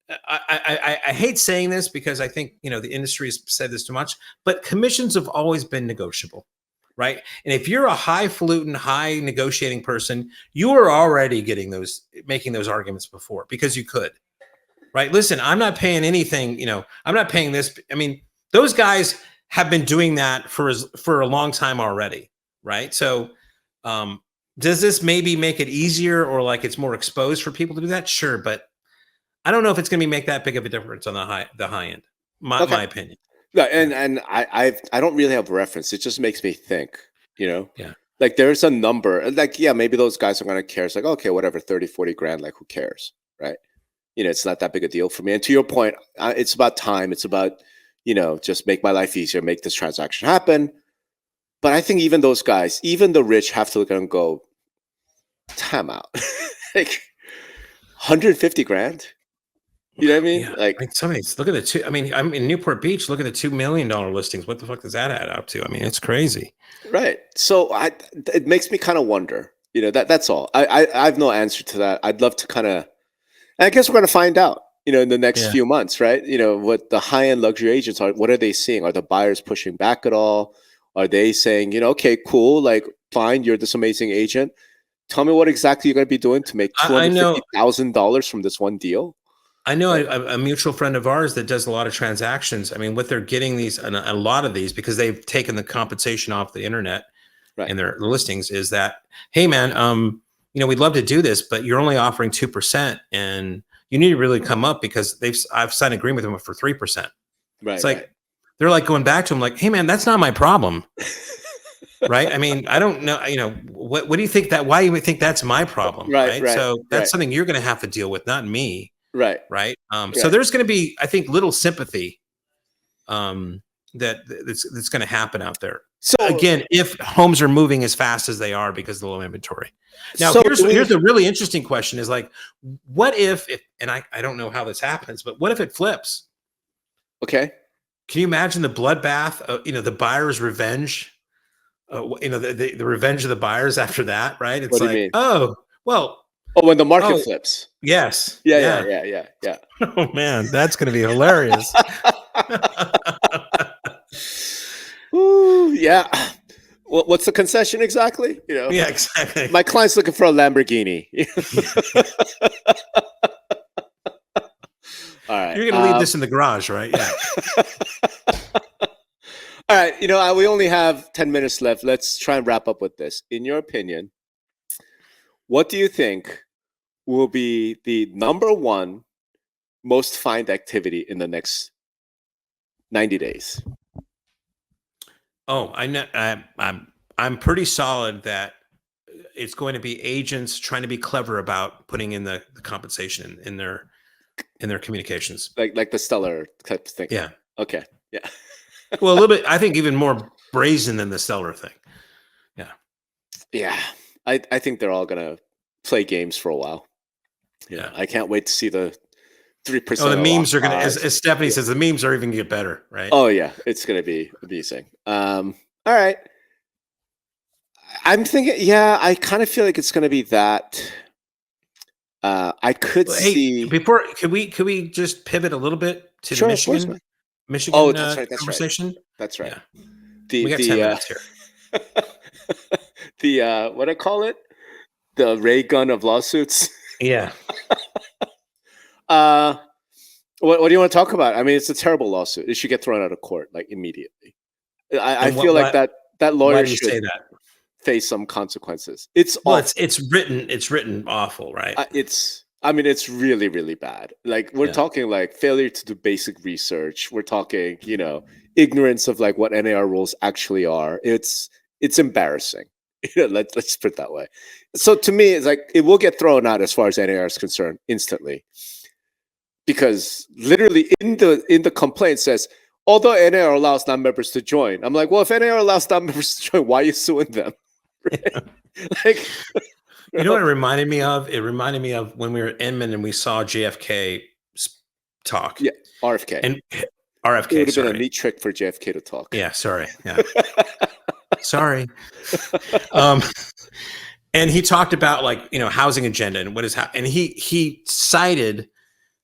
I hate saying this because I think the industry has said this too much, but commissions have always been negotiable, right? And if you're a highfalutin, high negotiating person, you are already making those arguments before because you could, right? Listen, I'm not paying anything. I'm not paying this. I mean, those guys have been doing that for a long time already, right? So, does this maybe make it easier or like it's more exposed for people to do that? Sure, but I don't know if it's going to make that big of a difference on the high end. My Okay. opinion. Yeah, Yeah. and I don't really have a reference. It just makes me think, Yeah. like there's a number, like, yeah, maybe those guys are going to care. It's like, okay, whatever, 30, 40 grand, like who cares? Right. It's not that big a deal for me. And to your point, it's about time. It's about, just make my life easier, make this transaction happen. But I think even those guys, even the rich have to look at and go, time out. Like 150 grand. You know what I mean? Yeah. Like, I mean, some of these, look at the two. I mean, I'm in Newport Beach. Look at the $2 million listings. What the fuck does that add up to? I mean, it's crazy. right. So it makes me kind of wonder, that's all. I have no answer to that. I'd love to kind of, and I guess we're going to find out, in the next Yeah. few months, right? What the high-end luxury agents are, what are they seeing? Are the buyers pushing back at all? Are they saying, okay, cool, like, fine, you're this amazing agent. Tell me what exactly you're going to be doing to make I know. $250,000 from this one deal. I know a mutual friend of ours that does a lot of transactions. I mean, what they're getting a lot of these because they've taken the compensation off the internet Right. in their listings is that, hey man, we'd love to do this, but you're only offering 2%, and you need to really come up because I've signed an agreement with them for 3%. Right. It's like they're like going back to them like, hey man, that's not my problem. Right. I mean, I don't know, what do you think why do you think that's my problem? Right. So that's something you're going to have to deal with, not me. Right. Right. So there's going to be, I think, little sympathy that's going to happen out there. So again, if homes are moving as fast as they are because of the low inventory. Now, here's a really interesting question is like, what if and I don't know how this happens, but what if it flips? Okay. Can you imagine the bloodbath, the buyer's revenge? The revenge of the buyers after that, right? It's what do like, you mean? Oh, well. Oh, when the market flips. Yes. Yeah. Oh man, that's going to be hilarious. Ooh, yeah. What's the concession exactly? Yeah, exactly. My client's looking for a Lamborghini. All right. You're going to leave this in the garage, right? Yeah. All right. We only have 10 minutes left. Let's try and wrap up with this. In your opinion, what do you think will be the number one most find activity in the next 90 days? Oh, I know. I'm pretty solid that it's going to be agents trying to be clever about putting in the compensation in their communications, like the Stellar type of thing. Yeah. Okay. Yeah. Well, a little bit. I think even more brazen than the Stellar thing. Yeah. Yeah. I think they're all gonna play games for a while. Yeah. I can't wait to see the 3%. Oh, the memes are gonna, as Stephanie says, the memes are even gonna get better, right? Oh yeah, it's gonna be amazing. All right. I'm thinking, yeah, I kind of feel like it's gonna be that. I could see. Before, could we just pivot a little bit to the Michigan oh, that's right, conversation? That's right. Yeah. We got 10 minutes here. The what I call it, the ray gun of lawsuits. Yeah. What do you want to talk about? I mean, it's a terrible lawsuit. It should get thrown out of court like immediately. I feel like that lawyer should say that face some consequences. It's written awful, right? It's really, really bad. Like we're talking like failure to do basic research. We're talking, ignorance of like what NAR rules actually are. It's embarrassing. Let's put it that way. So to me, it's like it will get thrown out as far as NAR is concerned instantly. Because literally in the complaint says, although NAR allows non-members to join. I'm like, well, if NAR allows non-members to join, why are you suing them? Right? Like, you know what it reminded me of? It reminded me of when we were at Inman and we saw JFK talk. Yeah, RFK. And RFK. It would have been a neat trick for JFK to talk. Yeah, sorry. Yeah. Sorry. And he talked about housing agenda and what is happening. And he cited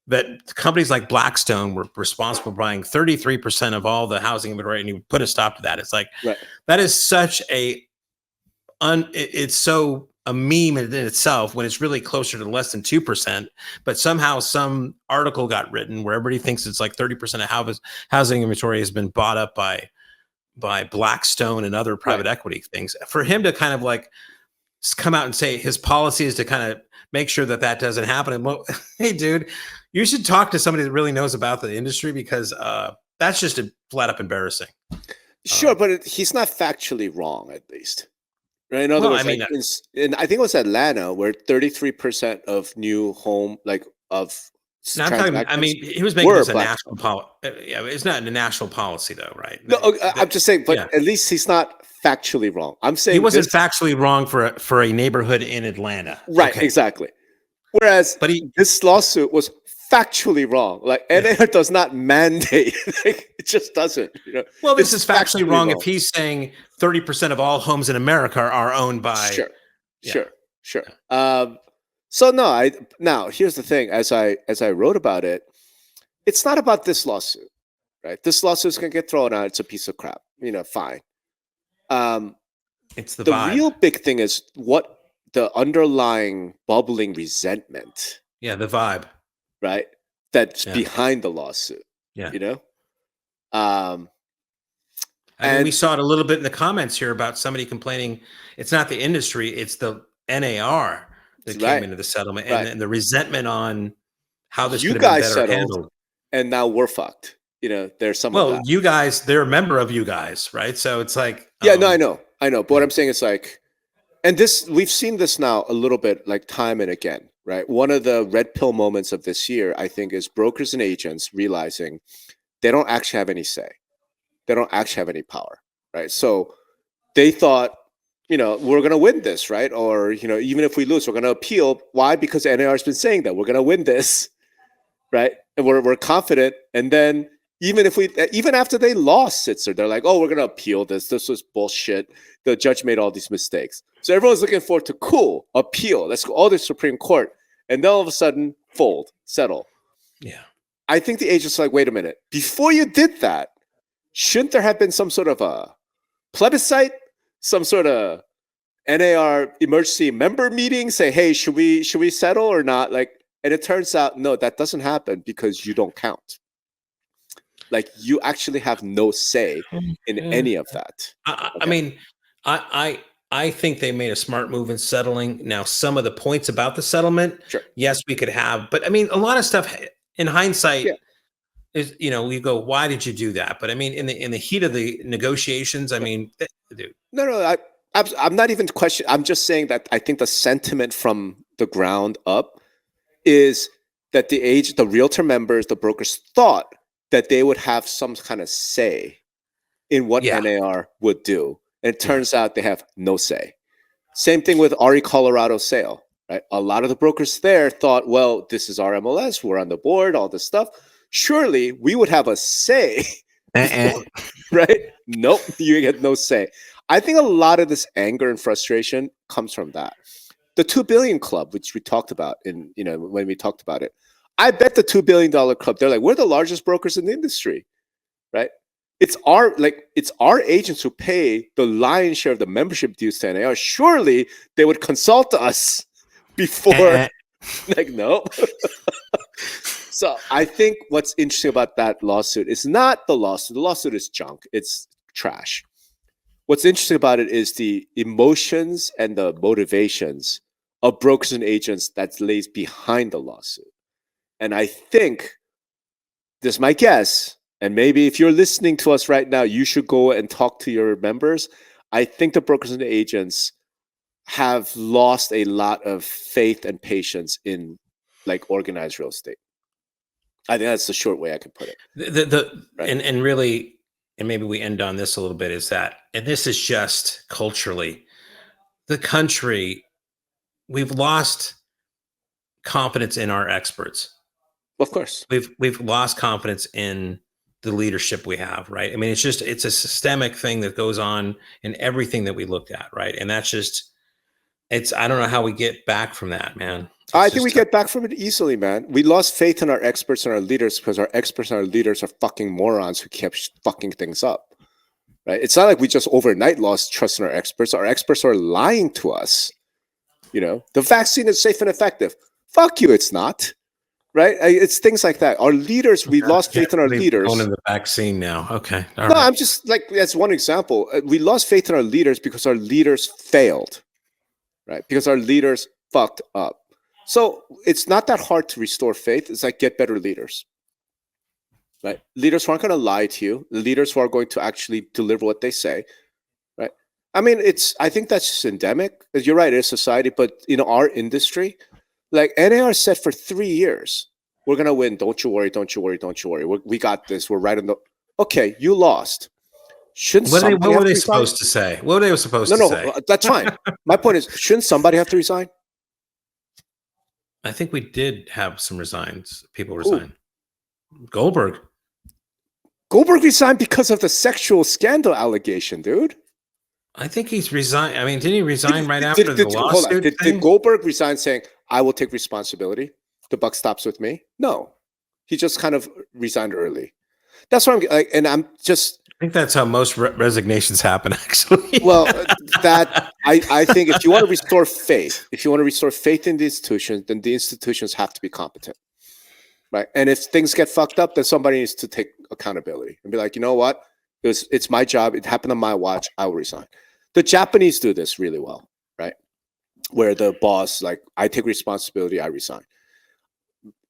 that companies like Blackstone were responsible for buying 33% of all the housing inventory, and you put a stop to that. It's like, Right. that is such it's so a meme in itself when it's really closer to less than 2%. But somehow some article got written where everybody thinks it's like 30% of housing inventory has been bought up by Blackstone and other private equity things. For him to kind of like come out and say his policy is to kind of make sure that that doesn't happen. And well, hey, dude, you should talk to somebody that really knows about the industry, because that's just a flat up embarrassing. Sure, but he's not factually wrong, at least. Right? In other words, I think it was Atlanta where 33% of new home, like of I mean, he was making this a national policy. Yeah, it's not a national policy though, right? No, I'm just saying, but at least he's not factually wrong. I'm saying he wasn't factually wrong for a neighborhood in Atlanta. Right, exactly. Whereas this lawsuit was factually wrong. Like NAR does not mandate. It just doesn't. You know? Well, this is factually wrong if he's saying 30% of all homes in America are owned by. Sure. So now here's the thing. As I wrote about it, it's not about this lawsuit, right? This lawsuit's gonna get thrown out. It's a piece of crap. You know, fine. It's the real big thing is what the underlying bubbling resentment. Yeah, the vibe. Right? That's behind the lawsuit. Yeah. You know? I mean, we saw it a little bit in the comments here about somebody complaining it's not the industry, it's the NAR that came into the settlement, and the resentment on how this could have been better handled. And now we're fucked. You know, there's some of that. You guys, they're a member of you guys, right? So it's like I know. But what I'm saying is like, and this, we've seen this now a little bit, like time and again, right? One of the red pill moments of this year, I think, is brokers and agents realizing they don't actually have any say. They don't actually have any power, right? So they thought, you know, we're going to win this, right? Or, you know, even if we lose, we're going to appeal. Why? Because NAR has been saying that we're going to win this, right? And we're confident. And then even after they lost Sitzer, they're like, oh, we're going to appeal this. This was bullshit. The judge made all these mistakes. So everyone's looking forward to appeal. Let's go all the Supreme Court. And then all of a sudden, settle. Yeah. I think the agents are like, wait a minute. Before you did that, shouldn't there have been some sort of a plebiscite, some sort of NAR emergency member meeting, say, hey, should we settle or not? Like, and it turns out, no, that doesn't happen because you don't count. Like, you actually have no say in any of that. I mean, I think they made a smart move in settling. Now, some of the points about the settlement, yes, we could have, but I mean, a lot of stuff in hindsight is, you know, we go, why did you do that? But I mean, in the heat of the negotiations, I mean, dude. No, I'm not even questioning. I'm just saying that I think the sentiment from the ground up is that the realtor members, the brokers thought that they would have some kind of say in what NAR would do. And it turns out they have no say. Same thing with RE Colorado sale, right? A lot of the brokers there thought, well, this is our MLS. We're on the board, all this stuff. Surely we would have a say, right? Nope, you get no say. I think a lot of this anger and frustration comes from that. The $2 billion club, which we talked about when we talked about it, I bet the $2 billion club, they're like, we're the largest brokers in the industry, right? It's our agents who pay the lion's share of the membership dues to NAR. Surely they would consult us before, like, no. So I think what's interesting about that lawsuit is not the lawsuit. The lawsuit is junk. It's trash. What's interesting about it is the emotions and the motivations of brokers and agents that lays behind the lawsuit. And I think, this is my guess, and maybe if you're listening to us right now, you should go and talk to your members. I think the brokers and the agents have lost a lot of faith and patience in, like, organized real estate. I think that's the short way I can put it. And really, and maybe we end on this a little bit, is that, and this is just culturally, the country, we've lost confidence in our experts. Of course. We've lost confidence in the leadership we have, right? I mean, it's a systemic thing that goes on in everything that we looked at, right? And that's just, I don't know how we get back from that, man. I think we get back from it easily, man. We lost faith in our experts and our leaders because our experts and our leaders are fucking morons who kept fucking things up. Right? It's not like we just overnight lost trust in our experts. Our experts are lying to us. The vaccine is safe and effective. Fuck you, it's not. Right? It's things like that. Our leaders, we lost faith in our leaders. Going in the vaccine now. Okay. All right. I'm just like, that's one example. We lost faith in our leaders because our leaders failed. Right? Because our leaders fucked up. So it's not that hard to restore faith. It's like get better leaders, right? Leaders who aren't going to lie to you. Leaders who are going to actually deliver what they say, right? I mean, I think that's just endemic. You're right, it's society, but our industry, like NAR said for 3 years, we're going to win. Don't you worry, don't you worry, don't you worry. We got this. We're right on the. Okay, you lost. Shouldn't what were they supposed to say? What were they supposed to say? No, that's fine. My point is, shouldn't somebody have to resign? I think we did have some people resign. Goldberg resigned because of the sexual scandal allegation, dude. I think he's resigned. I mean, didn't he resign right after the lawsuit? Did Goldberg resign saying, I will take responsibility? The buck stops with me? No. He just kind of resigned early. That's what I'm like, and I'm just. I think that's how most resignations happen, actually. Well, I think if you want to restore faith in the institutions, then the institutions have to be competent, right? And if things get fucked up, then somebody needs to take accountability and be like, you know what? It's my job. It happened on my watch. I will resign. The Japanese do this really well, right? Where the boss, like, I take responsibility, I resign.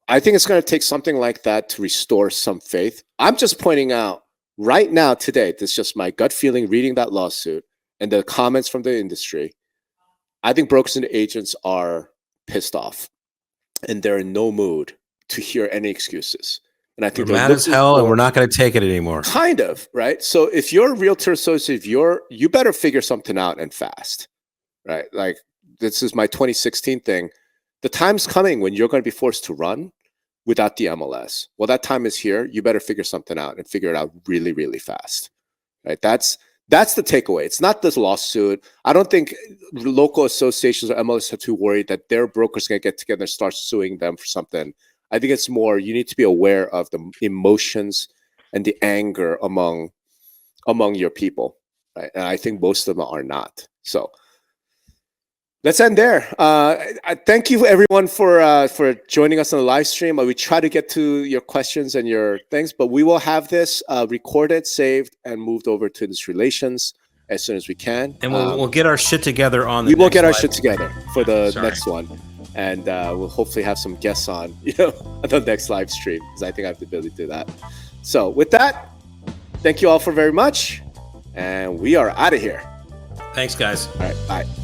I think it's going to take something like that to restore some faith. I'm just pointing out, right now, today, this is just my gut feeling reading that lawsuit and the comments from the industry. I think brokers and agents are pissed off and they're in no mood to hear any excuses. And I think they're mad as hell and we're not going to take it anymore. Kind of, right? So if you're a realtor associate, you better figure something out and fast, right? Like, this is my 2016 thing. The time's coming when you're going to be forced to run without the MLS. Well, that time is here. You better figure something out and figure it out really, really fast. Right? That's the takeaway. It's not this lawsuit. I don't think local associations or MLS are too worried that their broker's going to get together and start suing them for something. I think it's more you need to be aware of the emotions and the anger among your people. Right? And I think most of them are not. So let's end there. I thank you, everyone, for joining us on the live stream. We try to get to your questions and your things, but we will have this recorded, saved, and moved over to industry relations as soon as we can. And we'll get our shit together on the We will get our shit together for the next one. And we'll hopefully have some guests on, on the next live stream, because I think I have the ability to do that. So with that, thank you all for very much. And we are out of here. Thanks, guys. All right, bye.